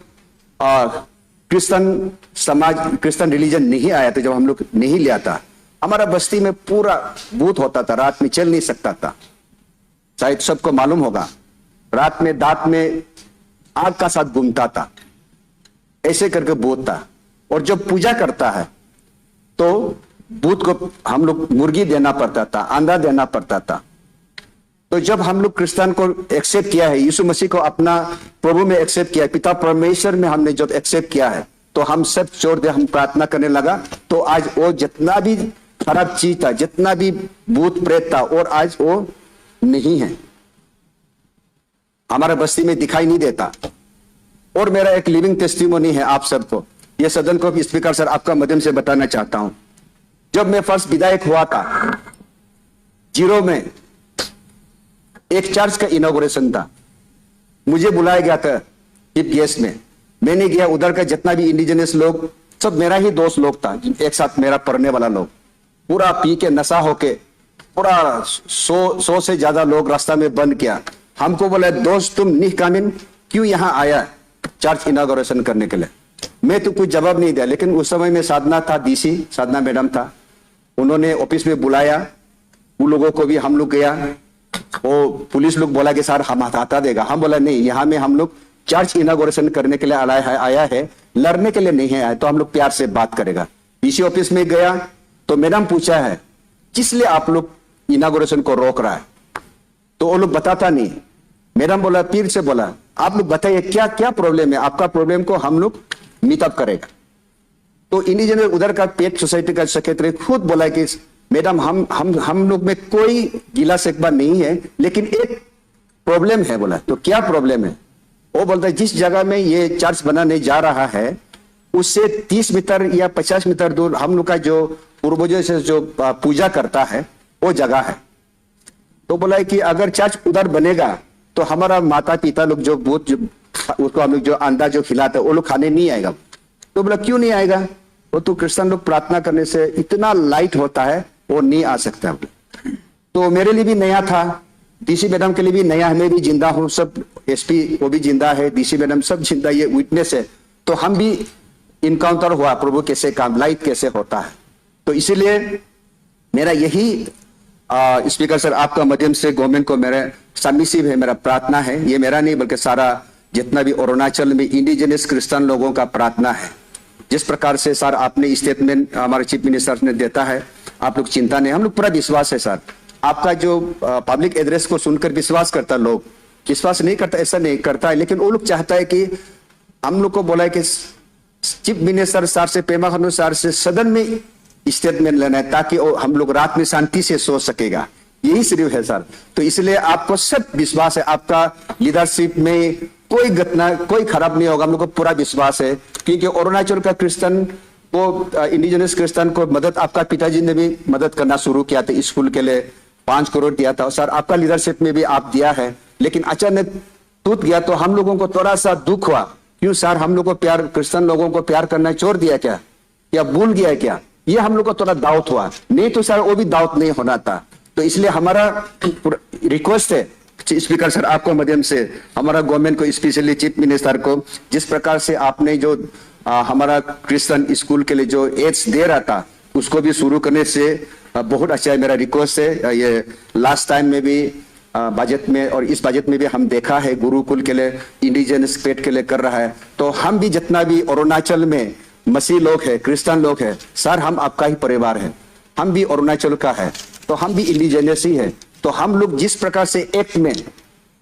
क्रिश्चियन रिलीजन नहीं आया था, जब हम लोग नहीं लिया था, हमारा बस्ती में पूरा भूत होता था, रात में चल नहीं सकता था। शायद सबको मालूम होगा, रात में दांत में आग का साथ घूमता था, ऐसे करके भूत था। और जब पूजा करता है तो भूत को हम लोग मुर्गी देना पड़ता था, अंडा देना पड़ता था। तो जब हम लोग क्रिश्चियन को एक्सेप्ट किया है, यीशु मसीह को अपना प्रभु में एक्सेप्ट किया है, पिता परमेश्वर में हमने जब एक्सेप्ट किया है, तो हम सब छोड़ दे, हम प्रार्थना करने लगा। तो आज वो जितना भी खराब चीज था, जितना भी भूत प्रेत था, और आज वो नहीं है, हमारे बस्ती में दिखाई नहीं देता। और मेरा एक लिविंग टेस्टिमोनी है आप सबको, ये सदन को स्पीकर सर आपका माध्यम से बताना चाहता हूं। जब मैं फर्स्ट विधायक हुआ था, जीरो में एक चर्च का इनॉग्रेशन था, मुझे बुलाया गया था चीफ गेस्ट में। मैंने गया, उधर का जितना भी इंडिजिनस लोग, सब मेरा ही दोस्त लोग था, एक साथ मेरा पढ़ने वाला लोग, पूरा पी के नशा होके पूरा 100 से ज्यादा लोग रास्ता में बंद किया। हमको बोला, दोस्त तुम नहीं कामिन क्यों यहाँ आया चर्च इनॉग्रेशन करने के लिए? मैं तो कुछ जवाब नहीं दिया। लेकिन उस समय में साधना था, डीसी साधना मैडम था, उन्होंने ऑफिस में बुलाया, उन लोगों को भी हम लोग गया। वो पुलिस लोग बोला कि सर हम हटा देगा, हम बोला नहीं, यहाँ में हम लोग चर्च इनॉग्रेशन करने के लिए आया है, लड़ने के लिए नहीं है आया, तो हम लोग प्यार से बात करेगा। डीसी ऑफिस में गया तो मैडम पूछा है किस लिए आप लोग इनॉग्रेशन को रोक रहा है, तो वो लोग बताता नहीं। मैडम बोला, पीर से बोला, आप लोग बताइए क्या क्या प्रॉब्लम है, आपका प्रॉब्लम को हम लोग मीटअप करेगा। तो इंडिजिनस उधर का पेट सोसाइटी का सेक्रेटरी खुद बोला कि मैडम हम लोग में कोई गिला शिकवा नहीं है, लेकिन एक प्रॉब्लम है। बोला, तो क्या प्रॉब्लम है? वो बोलता है, जिस जगह में ये चर्च बनाने जा रहा है उससे 30 मीटर या 50 मीटर दूर हम लोग का जो पूर्वजों से जो पूजा करता है वो जगह है। तो बोला कि अगर चर्च उधर बनेगा तो हमारा माता पिता लोग जो भूत उसको हम लोग जो अंडा जो खिलाते वो लोग खाने नहीं आएगा। तो बोला क्यों नहीं आएगा? वो तो क्रिश्चियन लोग प्रार्थना करने से इतना लाइट होता है, वो नहीं आ सकता। तो मेरे लिए भी नया था, डीसी मैडम के लिए भी नया है, मैं भी जिंदा हूँ, सब एसपी वो भी जिंदा है, डीसी मैडम सब जिंदा, ये विटनेस है। तो हम भी इनकाउंटर हुआ प्रभु कैसे काम, लाइट कैसे होता है। तो इसीलिए मेरा यही स्पीकर सर आपका माध्यम से गवर्नमेंट को मेरा सबमिसिव है, मेरा प्रार्थना है, ये मेरा नहीं बल्कि सारा जितना भी अरुणाचल में इंडिजिनस क्रिश्चियन लोगों का प्रार्थना है। जिस प्रकार से सर आपने स्टेटमेंट हमारे चीफ मिनिस्टर ने देता है, आप लोग चिंता नहीं, हम लोग पूरा विश्वास है सर। आपका जो पब्लिक एड्रेस को सुनकर विश्वास करता, लोग विश्वास नहीं करता ऐसा नहीं करता है, लेकिन वो लोग चाहता है कि हम लोग को बोला है कि चीफ मिनिस्टर सर से, पेमा खांडू सर से सदन में स्टेटमेंट लेना है ताकि हम लोग रात में शांति से सो सकेगा, यही सिर्फ है सर। तो इसलिए आपको सब विश्वास है, आपका लीडरशिप में कोई घटना कोई खराब नहीं होगा, हम लोग को पूरा विश्वास है। क्योंकि अरुणाचल का क्रिश्चियन को, इंडिजिनस क्रिश्चियन को मदद आपका पिताजी ने भी मदद करना शुरू किया था, स्कूल के लिए 5 करोड़ दिया था सर, आपका लीडरशिप में भी आप दिया है, लेकिन अचानक टूट गया तो हम लोगों को थोड़ा सा दुख हुआ। क्यों सर, हम लोग को प्यार, क्रिश्चियन लोगों को प्यार करना छोड़ दिया क्या, या भूल गया क्या, ये हम लोग को थोड़ा डाउट हुआ। नहीं तो सर वो भी डाउट नहीं होना था। तो इसलिए हमारा रिक्वेस्ट है स्पीकर सर आपको माध्यम से हमारा गवर्नमेंट को, स्पेशली चीफ मिनिस्टर को, जिस प्रकार से आपने जो हमारा क्रिश्चियन स्कूल के लिए जो एड्स दे रहा था उसको भी शुरू करने से बहुत अच्छा है। मेरा रिक्वेस्ट है, ये लास्ट टाइम में भी बजट में और इस बजट में भी हम देखा है गुरुकुल के लिए, इंडिजिनस पेट के लिए कर रहा है। तो हम भी जितना भी अरुणाचल में मसीह लोग है, क्रिश्चियन लोग है सर, हम आपका ही परिवार है, हम भी अरुणाचल का है, तो हम भी इंडिजिनस ही है। तो हम लोग जिस प्रकार से एक्ट में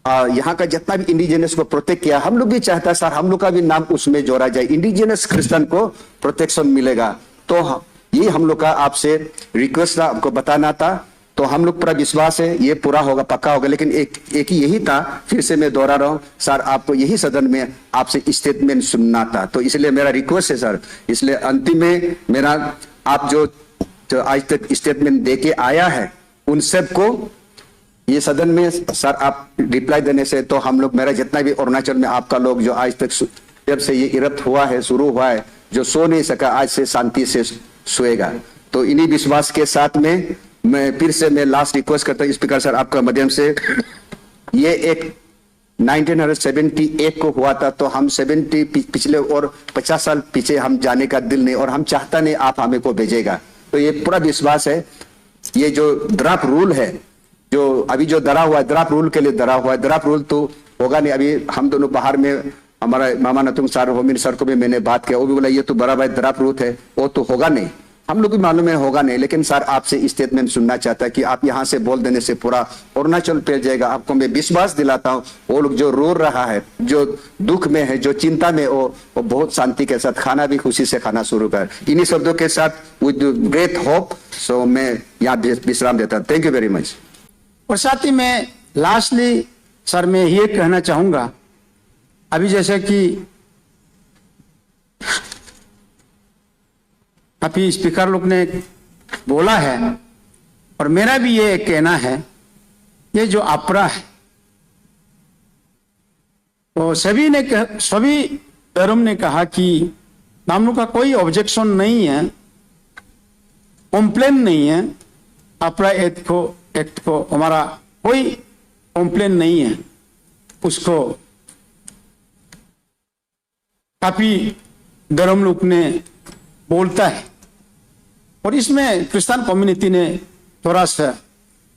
यहाँ का जितना भी इंडिजिनस को प्रोटेक्ट किया, हम लोग भी चाहता है सर हम लोग का भी नाम उसमें जोड़ा जाए, इंडिजिनस क्रिश्चियन को प्रोटेक्शन मिलेगा। तो ये हम लोग का आपसे रिक्वेस्ट था, आपको बताना था। तो हम लोग पूरा विश्वास है ये पूरा होगा, पक्का होगा। लेकिन एक ही यही था, फिर से मैं दोहरा रहा हूं सर, आपको यही सदन में आपसे स्टेटमेंट सुनना था। तो इसलिए मेरा रिक्वेस्ट है सर, इसलिए अंतिम में मेरा आप जो आज तक स्टेटमेंट देके आया है उन सबको ये सदन में सर आप रिप्लाई देने से, तो हम लोग, मेरा जितना भी अरुणाचल में आपका लोग जो आज तक जब से ये इरप्ट हुआ है, शुरू हुआ है, जो सो नहीं सका, आज से शांति से सोएगा। तो इन्हीं विश्वास के साथ में मैं फिर से मैं लास्ट रिक्वेस्ट करता हूँ स्पीकर सर आपका माध्यम से, ये एक 1978 को हुआ था, तो हम 70 पिछले और 50 साल पीछे हम जाने का दिल नहीं, और हम चाहता नहीं आप हमें को भेजेगा। तो ये पूरा विश्वास है। ये जो ड्राफ्ट रूल है, जो अभी जो डरा हुआ है, ड्राफ्ट रूल के लिए डरा हुआ है, ड्राफ्ट रूल तो होगा नहीं। अभी हम दोनों बाहर में, हमारा मामा नतुंग सर, होम मिनिस्टर को भी मैंने बात किया, वो भी बोला ये तो बड़ा भाई ड्राफ्ट रूल है, वो तो होगा नहीं, हम लोग भी मालूम है होगा नहीं। लेकिन सर आपसे स्टेटमेंट सुनना चाहता है कि आप यहाँ से बोल देने से पूरा अरुणाचल फैल जाएगा। आपको मैं विश्वास दिलाता हूँ, वो लोग जो रो रहा है, जो दुख में है, जो चिंता में, वो बहुत शांति के साथ खाना भी खुशी से खाना शुरू कर। इन्हीं शब्दों के साथ विद ग्रेट होप, सो मैं यहाँ विश्राम देता हूँ। Thank you very much. और साथ ही मैं लास्टली सर मैं ये कहना चाहूंगा, अभी जैसे कि अभी स्पीकर लोग ने बोला है, और मेरा भी ये कहना है, ये जो अपरा है, तो सभी धर्म ने कहा कि हम लोग का कोई ऑब्जेक्शन नहीं है, कंप्लेन नहीं है, अपरा एक्ट को हमारा कोई कंप्लेन नहीं है, उसको काफी धर्म लोग ने बोलता है। और इसमें क्रिश्चियन कम्युनिटी ने थोड़ा सा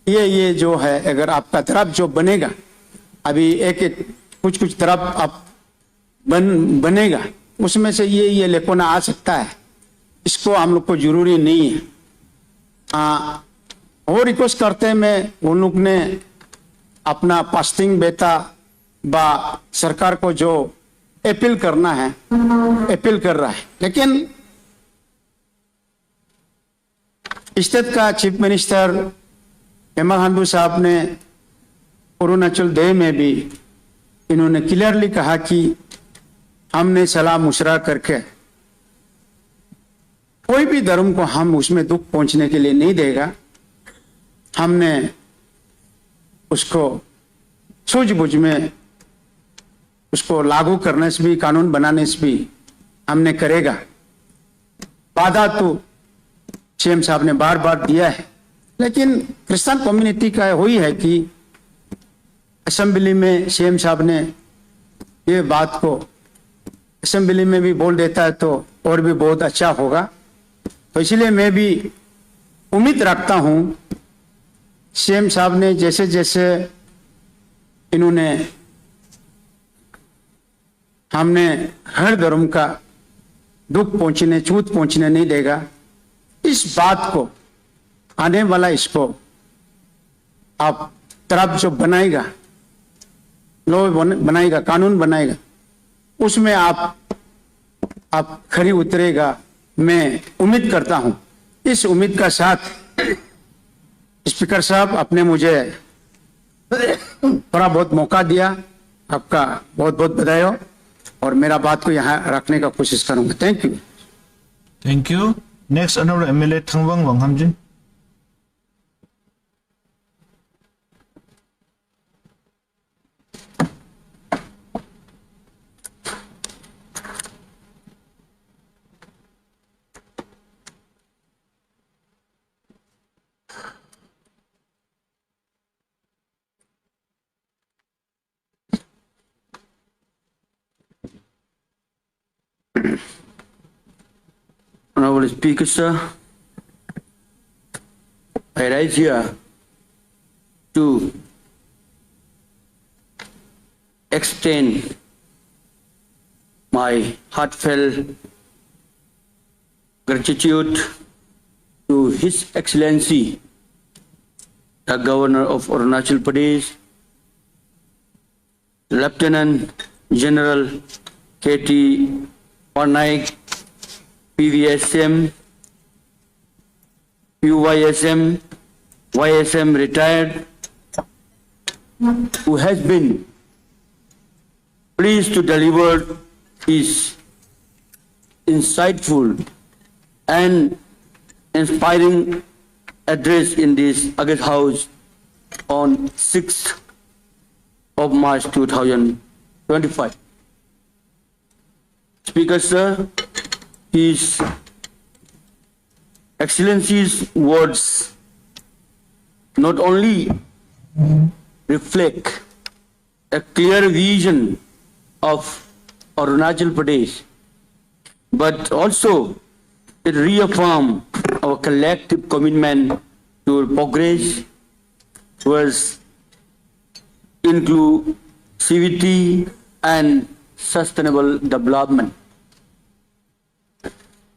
ये जो है, अगर आपका तरफ जो बनेगा, अभी एक कुछ तरफ आप बनेगा, उसमें से ये लेकोना आ सकता है, इसको हम लोग को जरूरी नहीं है। और रिक्वेस्ट करते हैं, मैं उन लोग ने अपना पास्टिंग बेटा बा सरकार को जो अपील करना है, अपील कर रहा है। लेकिन स्टेट का चीफ मिनिस्टर पेमा खांडू साहब ने अरुणाचल डे में भी इन्होंने क्लियरली कहा कि हमने सलाह मुशरा करके कोई भी धर्म को हम उसमें दुख पहुंचने के लिए नहीं देगा। हमने उसको सूझबूझ में उसको लागू करने से भी, कानून बनाने से भी हमने करेगा। वादा तो सीएम साहब ने बार बार दिया है, लेकिन क्रिश्चियन कम्युनिटी का वही है कि असेंबली में सीएम साहब ने ये बात को असेंबली में भी बोल देता है तो और भी बहुत अच्छा होगा। तो इसलिए मैं भी उम्मीद रखता हूं सीएम साहब ने जैसे जैसे इन्होंने हमने हर धर्म का दुख पहुंचने छूत पहुंचने नहीं देगा, इस बात को आने वाला इसको आप तरफ जो बनाएगा, लॉ बनाएगा, कानून बनाएगा, उसमें आप खरी उतरेगा, मैं उम्मीद करता हूं। इस उम्मीद का साथ स्पीकर साहब आपने मुझे थोड़ा बहुत मौका दिया, आपका बहुत बहुत बधाई हो और मेरा बात को यहाँ रखने का कोशिश करूंगा। Thank you. Thank you. Next, Honorable MLA Thangwang Wanghamjin. Honorable Speaker, sir, I rise here to extend my heartfelt gratitude to His Excellency, the Governor of Arunachal Pradesh, Lieutenant General K.T. Parnaik, PVSM, PYSM, YSM retired, who has been pleased to deliver his insightful and inspiring address in this August House on 6th of March 2025. Speaker, sir, His Excellency's words not only reflect a clear vision of Arunachal Pradesh, but also it reaffirms our collective commitment to progress towards inclusivity and sustainable development.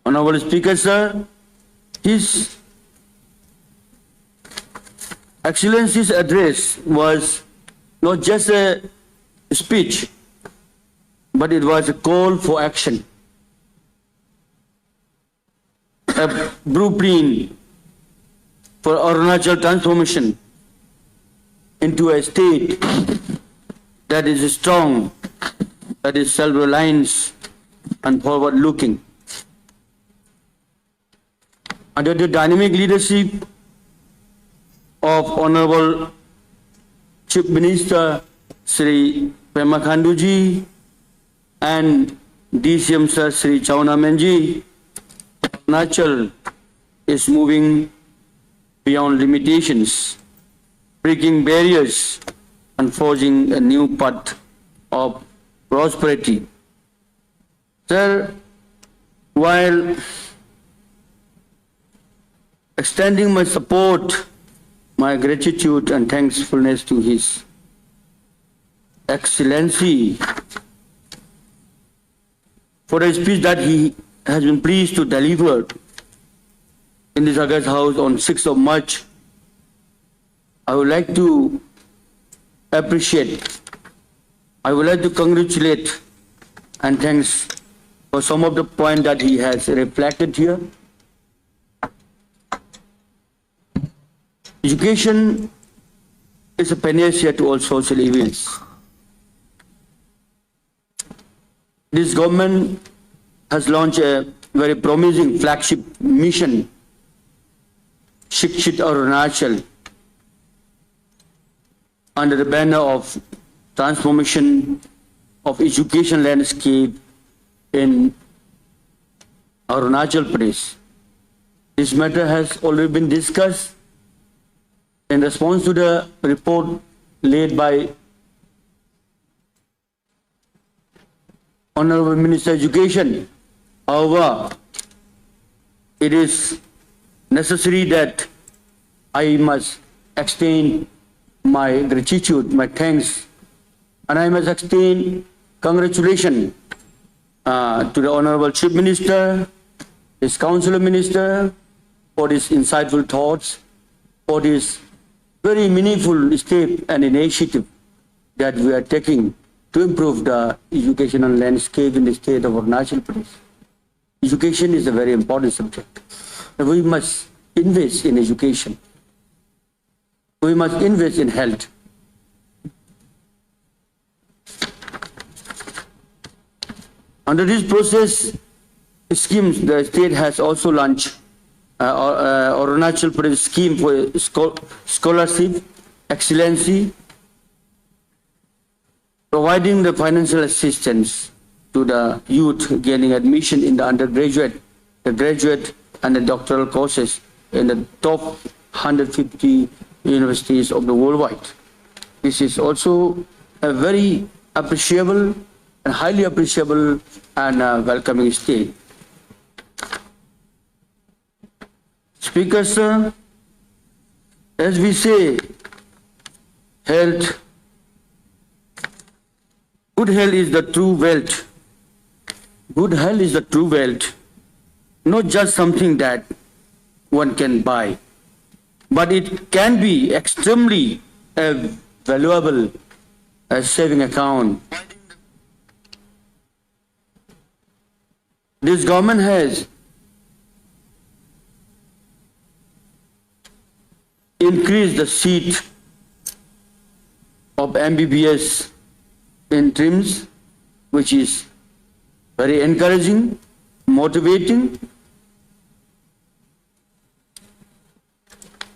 Honorable Speaker, sir, His Excellency's address was not just a speech, but it was a call for action, a blueprint for Arunachal transformation into a state that is strong, that is self-reliant and forward-looking. Under the dynamic leadership of Honorable Chief Minister Sri Pema Khandu ji and DCM Sir Sri Chauna Menji, Arunachal is moving beyond limitations, breaking barriers and forging a new path of prosperity. Sir, while extending my support, my gratitude and thankfulness to His Excellency for the speech that he has been pleased to deliver in this August House on 6th of March, I would like to appreciate, I would like to congratulate and thanks for some of the points that he has reflected here. Education is a panacea to all social evils. This government has launched a very promising flagship mission, Shikshit Arunachal, under the banner of transformation of education landscape in Arunachal Pradesh. This matter has already been discussed in response to the report laid by Honorable Minister of Education. However, it is necessary that I must extend my gratitude, my thanks, and I must extend congratulations to the Honorable Chief Minister, his Council Minister, for his insightful thoughts, for this very meaningful step and initiative that we are taking to improve the educational landscape in the state of Arunachal Pradesh. Education is a very important subject. We must invest in education. We must invest in health. Under this process schemes, the state has also launched Arunachal Pradesh scheme for scholarship, excellency, providing the financial assistance to the youth gaining admission in the undergraduate, the graduate and the doctoral courses in the top 150 universities of the worldwide. This is also a very appreciable and highly appreciable and welcoming state. Speaker, sir, as we say, health, good health is the true wealth. Good health is the true wealth, not just something that one can buy, but it can be extremely valuable as saving account. This government has increased the seat of MBBS in TRIMS, which is very encouraging, motivating,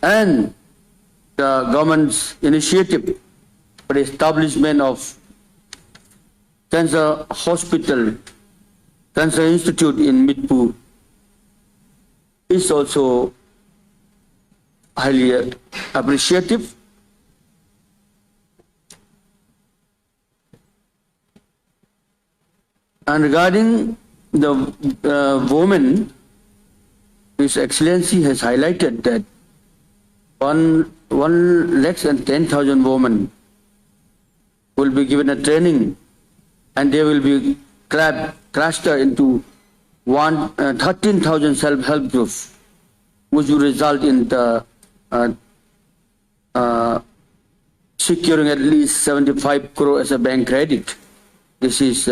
and the government's initiative for the establishment of Cancer Hospital, Cancer Institute in Midpur is also highly appreciative. And regarding the women, His Excellency has highlighted that 110,000 women will be given a training, and they will be clustered into 13,000 self-help groups, which will result in the securing at least 75 crore as a bank credit. This is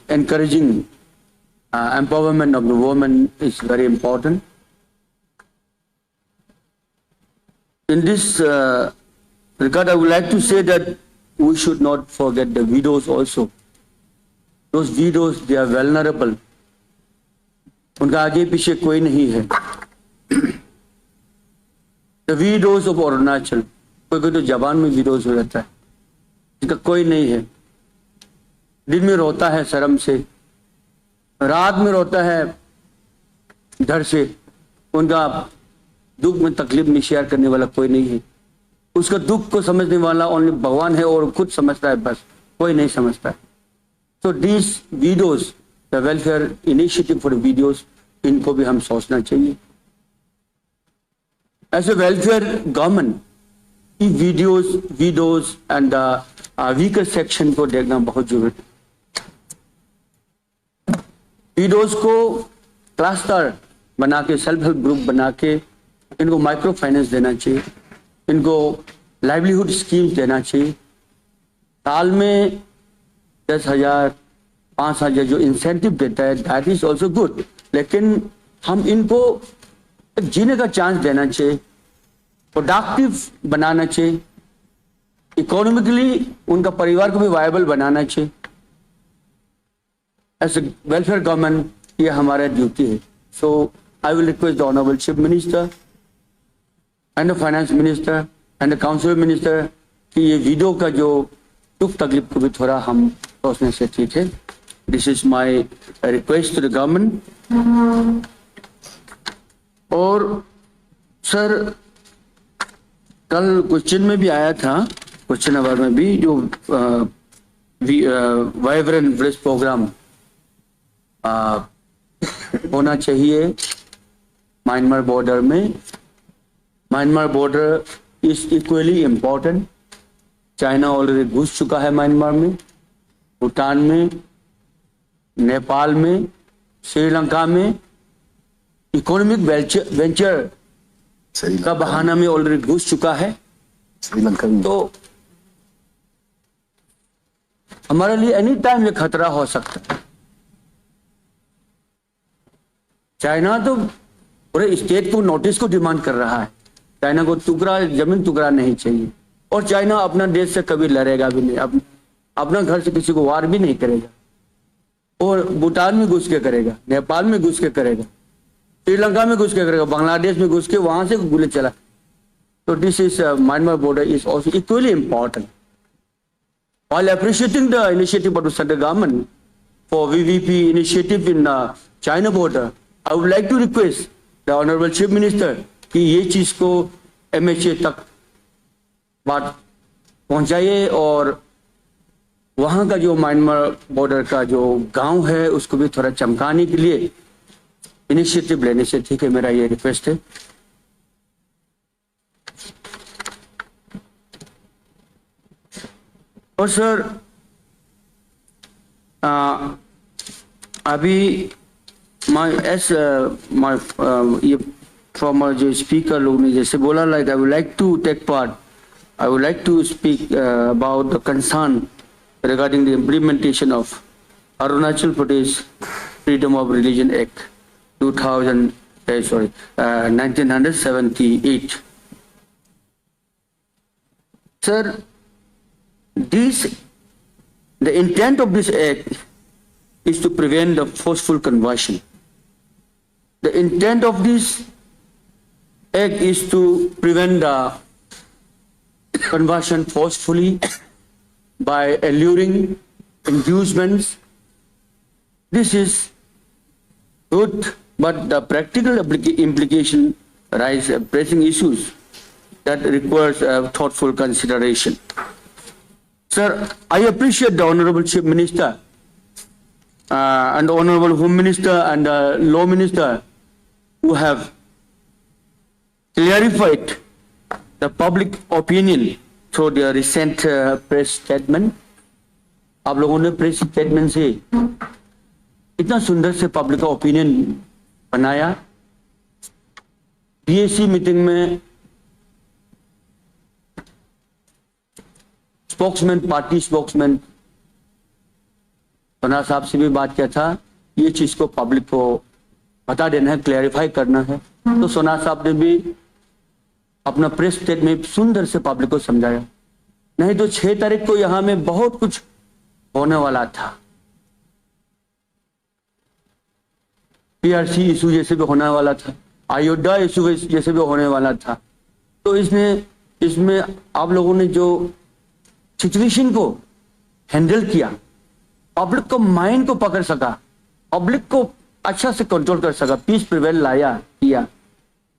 encouraging empowerment of the woman is very important. In this regard, I would like to say that we should not forget the widows also. Those widows, they are vulnerable. उनका आगे पीछे कोई नहीं है. The widows of Arunachal, कोई तो जवान में widows हो जाता है, जिनका कोई नहीं है. दिन में रोता है शर्म से, रात में रोता है डर से. उनका दुख में तकलीफ में शेयर करने वाला कोई नहीं है. उसका दुख को समझने वाला ओनली भगवान है और खुद समझता है, बस कोई नहीं समझता है. So these widows, the welfare initiative for the widows, इनको भी हम सोचना चाहिए. As a welfare government, widows and the weaker section को देखना बहुत जरूरी है. विडोज को क्लस्टर बना के, सेल्फ हेल्प ग्रुप बना के इनको माइक्रो फाइनेंस देना चाहिए, इनको लाइवलीहुड स्कीम्स देना चाहिए. साल में 10,000 5,000 जो इंसेंटिव देता है, दैट इज ऑल्सो गुड, लेकिन हम इनको एक जीने का चांस देना चाहिए, प्रोडक्टिव बनाना चाहिए, इकोनॉमिकली उनका परिवार को भी वायबल बनाना चाहिए. As a welfare government, ये हमारा ड्यूटी है. So I will request the Honorable Chief Minister and the Finance Minister and the Council Minister कि ये विडो का जो दुख तकलीफ को भी थोड़ा हम सोचने से ठीक है. This is my request to the government. और सर कल क्वेश्चन में भी आया था, क्वेश्चन आवर में भी, जो वाइब्रेंट विलेज प्रोग्राम होना चाहिए म्यांमार बॉर्डर में. Myanmar border is equally important. China already घुस चुका है म्यांमार में, भूटान में, नेपाल में, श्रीलंका में. इकोनॉमिक वेंचर का बहाना में ऑलरेडी घुस चुका है श्रीलंका में. तो हमारे लिए एनी टाइम ये खतरा हो सकता है. चाइना तो पूरे स्टेट को नोटिस को डिमांड कर रहा है. चाइना को जमीन टुकड़ा नहीं चाहिए. और चाइना अपना देश से कभी लड़ेगा भी नहीं, अपना घर से किसी को वार भी नहीं करेगा. और भूटान में घुस के करेगा, नेपाल में घुस के करेगा, श्रीलंका में घुस के करेगा, बांग्लादेश में घुस के वहां से गोली चला. तो this is Myanmar border is also equally important. While appreciating the initiative of the central government for VVP initiative in China border, I would like to request the Honorable Chief Minister कि ये चीज को MHA तक बात पहुंचाइए और वहां का जो म्यांमार बॉर्डर का जो गांव है उसको भी थोड़ा चमकाने के लिए इनिशिएटिव लेने से. ठीक है, मेरा ये रिक्वेस्ट है. और सर अभी ये फॉर्मर जो स्पीकर लोग ने जैसे बोला, like I would like to take part, I would like to speak about the concern regarding the implementation of Arunachal Pradesh freedom of religion act 1978. Sir, the intent of this act is to prevent the forceful conversion. The intent of this act is to prevent the conversion forcefully by alluring inducements. This is good, but the practical implication rise pressing issues that requires thoughtful consideration. Sir, I appreciate the Honorable Chief Minister and the Honorable Home Minister and the Law Minister who have clarified the public opinion through their recent press statement. आप लोगों ने प्रेस स्टेटमेंट से इतना सुंदर से पब्लिक का ओपिनियन बनाया. बीएससी मीटिंग में स्पोक्समैन, पार्टी स्पोक्समैन सोना साहब से भी बात किया था. ये चीज को पब्लिक को बता देना है, क्लैरिफाई करना है. तो सोना साहब ने भी अपना प्रेस स्टेटमेंट सुंदर से पब्लिक को समझाया. नहीं तो 6 तारीख को यहां में बहुत कुछ होने वाला था. पीआरसी इशू जैसे भी होने वाला था, अयोध्या इशू जैसे भी होने वाला था. तो इसमें आप लोगों ने जो सिचुएशन को हैंडल किया, पब्लिक को माइंड को पकड़ सका, पब्लिक को अच्छा से कंट्रोल कर सका, पीस प्रिवेल लाया किया.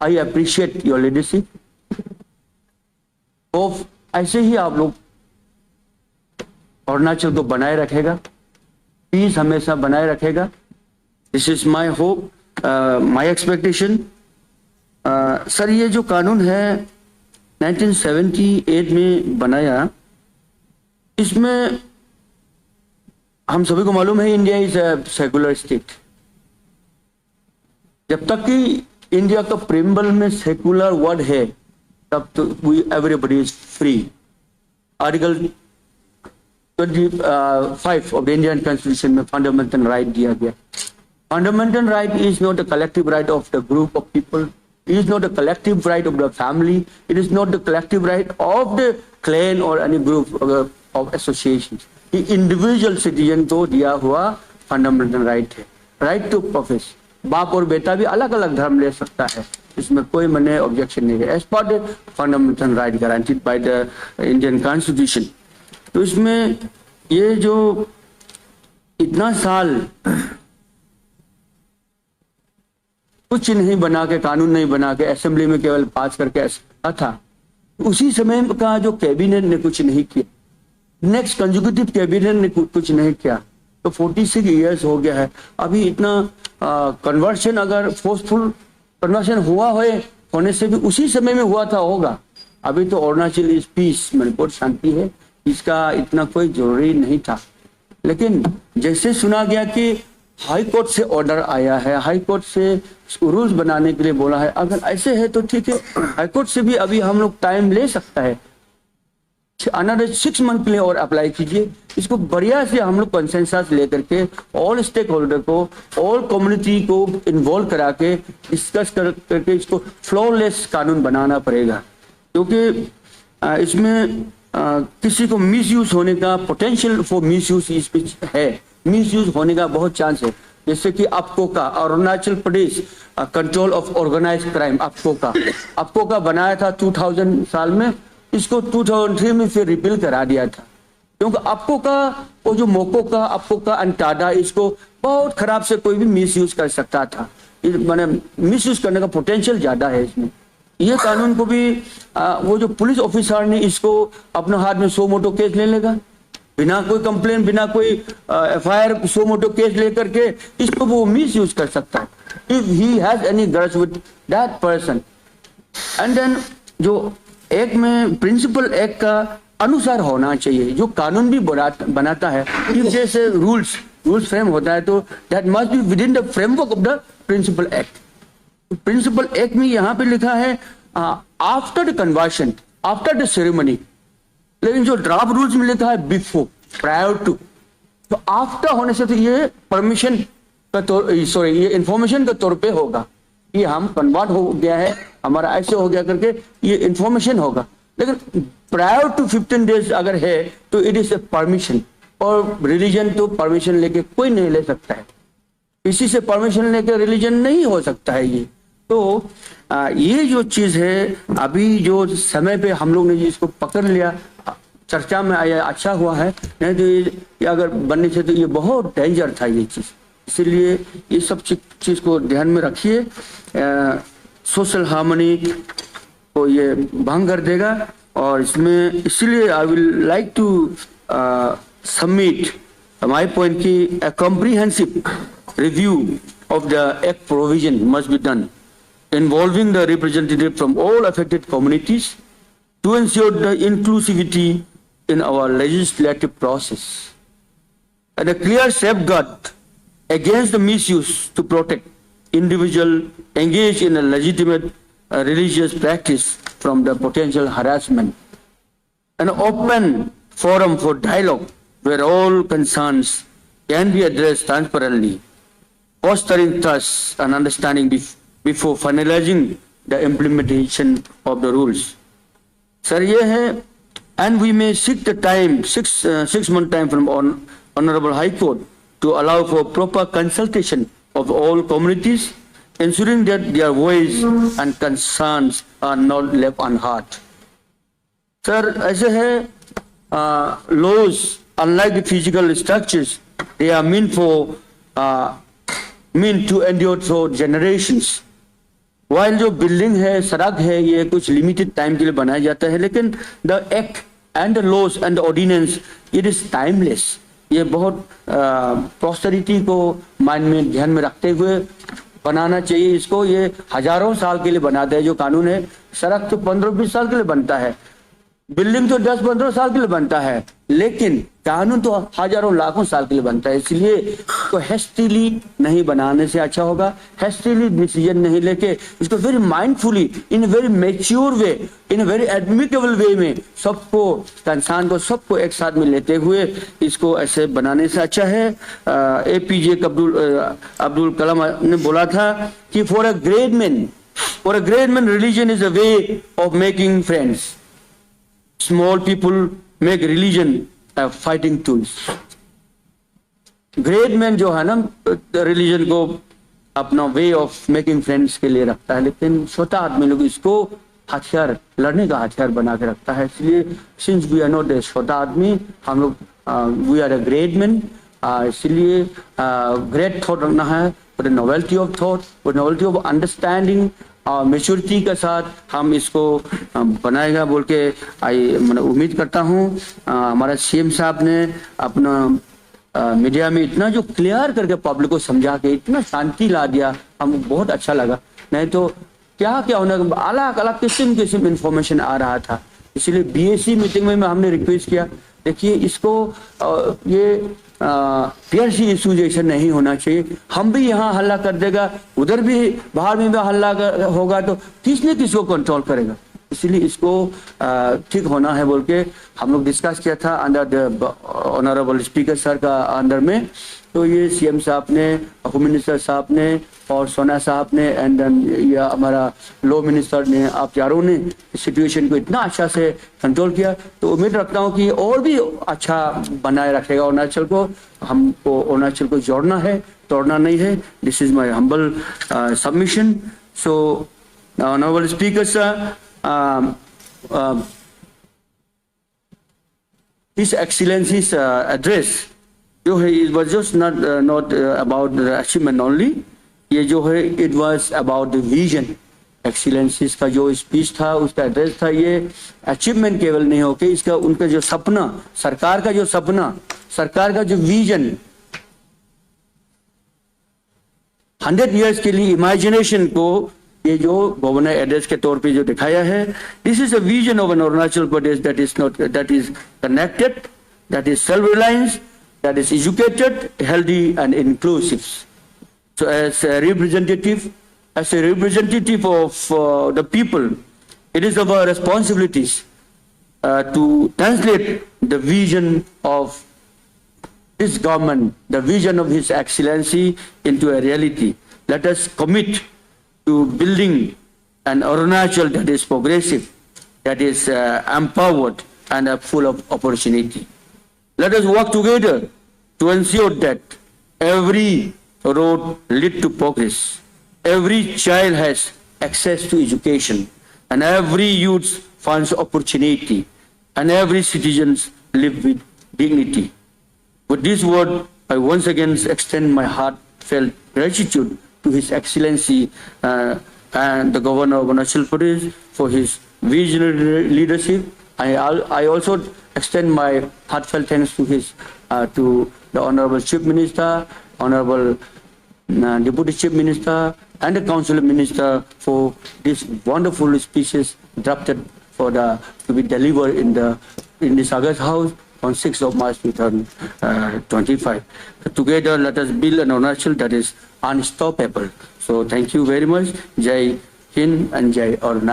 I appreciate your leadership. तो ऐसे ही आप लोग अरुणाचल को बनाए रखेगा, पीस हमेशा बनाए रखेगा. This is my hope, my expectation. Sir, ये जो कानून है 1978 में बनाया, इसमें हम सभी को मालूम है India is a secular state. जब तक कि इंडिया का प्रेम्बल में सेकुलर वर्ड है तब तो everybody is free. Article 25 of the Indian constitution में फंडामेंटल राइट दिया गया. Fundamental right is not a collective right of the group of people. It is not a collective right of the family. It is not the collective right of the clan or any group of associations. ये individual citizen को दिया हुआ fundamental right है. Right to profess. बाप और बेटा भी अलग अलग धर्म ले सकता है, इसमें कोई मने ऑब्जेक्शन नहीं है. As per the fundamental right guaranteed by the Indian Constitution. तो इसमें ये जो इतना साल कुछ नहीं बना के, कानून नहीं बना के, असेंबली में केवल पास करके ऐसा था, उसी समय का जो कैबिनेट ने कुछ नहीं किया, नेक्स्ट कंसेक्यूटिव कैबिनेट ने कुछ नहीं किया, तो 46 इयर्स हो गया है। अभी इतना कन्वर्शन, अगर फोर्सफुल कन्वर्शन होने से भी उसी समय में हुआ था होगा। अभी तो अरुणाचल इज पीस, मणिपुर शांति है, इसका इतना कोई जरूरी नहीं था। लेकिन जैसे सुना गया कि हाई कोर्ट से ऑर्डर आया है, हाई कोर्ट से रूल्स बनाने के लिए बोला है, अगर ऐसे है तो ठीक है, हाई कोर्ट से भी अभी हम लोग टाइम ले सकता है, अनदर 6 मंथ के लिए और अप्लाई कीजिए। इसको बढ़िया से हम लोग कंसेंसस लेकर के ऑल स्टेक होल्डर को, ऑल कम्युनिटी को इन्वॉल्व करा के डिस्कस करके इसको फ्लॉलेस कानून बनाना पड़ेगा, क्योंकि इसमें किसी को मिसयूज होने का पोटेंशियल फॉर मिसयूज इसमें है, मिसयूज होने का बहुत चांस है। जैसे कि आपको का Arunachal Pradesh control of organised crime, आपको का बनाया था 2000 साल में, इसको 2003 में फिर रिपील करा दिया था, क्योंकि आपको का वो जो मोको का, आपको का अंटाडा, इसको बहुत खराब से कोई भी मिसयूज कर सकता था, माने मिसयूज करने का पोटेंशियल ज्यादा है इसमें। ये कानून को भी वो जो पुलिस ऑफिसर ने इसको अपने हाथ में 100 मोटो केस ले लेगा, बिना कोई कंप्लेन, बिना कोई एफआईआर, 100 मोटो केस लेकर के इसको वो मिस यूज कर सकता है if he has any grudge with that person. And then जो एक्ट में प्रिंसिपल एक्ट का अनुसार होना चाहिए, जो कानून भी बनाता है, इफ जैसे रूल्स फ्रेम होता है तो that must be within the framework of the principal act. Principal act में यहाँ पे लिखा है after the conversion, after the ceremony, लेकिन जो ड्राफ्ट रूल्स में लिखा है बिफोर, प्रायर टू, तो आफ्टर होने से तो ये परमिशन का ये इंफॉर्मेशन के तौर पे होगा कि हम कन्वर्ट हो गया है, हमारा ऐसे हो गया करके ये इंफॉर्मेशन होगा। लेकिन प्रायर टू 15 डेज अगर है तो इट इज ए परमिशन, और रिलीजन तो परमिशन लेके कोई नहीं ले सकता है, किसी से परमिशन लेके रिलीजन नहीं हो सकता है ये। तो ये जो चीज है, अभी जो समय पे हम लोग ने इसको पकड़ लिया, चर्चा में आया, अच्छा हुआ है, नहीं तो ये अगर बनने से तो ये बहुत डेंजर था ये चीज। इसीलिए ये सब चीज को ध्यान में रखिए, सोशल हार्मनी को ये भंग कर देगा। और इसमें इसलिए I will like to submit my point कि a comprehensive review of the act provision must be done involving the representative from all affected communities to ensure the inclusivity in our legislative process and a clear safeguard against the misuse to protect individual engaged in a legitimate religious practice from the potential harassment. An open forum for dialogue where all concerns can be addressed transparently, fostering trust and understanding before finalizing the implementation of the rules. Sir, ये है, and we may seek the time, 6 month time from Honorable High Court to allow for proper consultation of all communities, ensuring that their voice and concerns are not left unheard. Sir, ऐसे है, laws, unlike the physical structures, they are meant to endure for generations. While जो बिल्डिंग है, सड़क है, ये कुछ लिमिटेड टाइम के लिए बनाया जाता है, लेकिन the act and the laws and the ordinance it is timeless. ये बहुत प्रॉस्पेरिटी को माइंड में ध्यान में रखते हुए बनाना चाहिए इसको। ये हजारों साल के लिए बनाते हैं जो कानून है। सड़क तो 15-20 साल के लिए बनता है, बिल्डिंग तो 10-15 साल के लिए बनता है, लेकिन कानून तो हजारों लाखों साल के लिए बनता है। इसलिए इसको हेस्टिली नहीं बनाने से अच्छा होगा, हेस्टिली डिसीजन नहीं लेके इसको very mindfully, in very mature way, in very amicable way में सबको, इंसान को सबको एक साथ में लेते हुए इसको ऐसे बनाने से अच्छा है। APJ अब्दुल कलाम ने बोला था कि for a great man religion is a way of making friends. Small people make religion a fighting tools. Great man जो है ना, रिलीजन को अपना वे ऑफ मेकिंग फ्रेंड्स के लिए रखता है, लेकिन छोटा आदमी लोग इसको हथियार, लड़ने का हथियार बना के रखता है। इसलिए since we are not a छोटा आदमी, हम लोग we are a great man, इसलिए ग्रेट थॉट रखना है, with novelty of thought, with novelty of understanding और मेच्योरिटी के साथ हम इसको बनाएगा बोल के मैं उम्मीद करता हूँ। हमारा सीएम साहब ने अपना मीडिया में इतना जो क्लियर करके पब्लिक को समझा के इतना शांति ला दिया, हमको बहुत अच्छा लगा। नहीं तो क्या क्या होना, अलग अलग किस्म इंफॉर्मेशन आ रहा था। इसलिए बीएससी मीटिंग में हमने रिक्वेस्ट किया, देखिए इसको ये पीआरसी इशू जैसा नहीं होना चाहिए। हम भी यहाँ हल्ला कर देगा, उधर भी बाहर में भी हल्ला होगा तो किसने किसको कंट्रोल करेगा। इसलिए इसको ठीक होना है बोल के हम लोग डिस्कस किया था under the honourable speaker sir का अंडर में। तो ये सीएम साहब ने, होम मिनिस्टर साहब ने और सोना साहब ने एंड ये हमारा लॉ मिनिस्टर ने, आप चारों ने सिचुएशन को इतना अच्छा से कंट्रोल किया। तो उम्मीद रखता हूँ कि और भी अच्छा बनाए रखेगा अरुणाचल को। हमको अरुणाचल को जोड़ना है, तोड़ना नहीं है। This is my humble submission. So honourable speaker sir, His Excellency's address जो है it was just not about the achievement only, ये जो है it was about the vision। Excellency's का जो स्पीच था, उसका एड्रेस था, ये अचीवमेंट केवल नहीं होके इसका उनका जो सपना, सरकार का जो सपना, सरकार का जो विजन 100 years के लिए इमेजिनेशन को ये जो गवर्नर एड्रेस के तौर पे जो दिखाया है, this is a vision of an Arunachal Pradesh that is connected, that is self reliance, that is educated, healthy and inclusive. So as a representative of the people, it is our responsibilities to translate the vision of this government, the vision of His Excellency into a reality. Let us commit to building an Arunachal that is progressive, that is empowered and full of opportunity. Let us work together to ensure that every road lead to progress, every child has access to education, and every youth finds opportunity, and every citizen live with dignity. With this word, I once again extend my heartfelt gratitude to His Excellency and the Governor of Arunachal Pradesh for his visionary leadership. I also extend my heartfelt thanks to the Honorable Chief Minister, Honorable Deputy Chief Minister, and the Council Minister for these wonderful speeches drafted to be delivered in this August House on 6th of March 2025. Together, let us build an Arunachal that is unstoppable. So, thank you very much. Jai Hind and Jai Arunachal.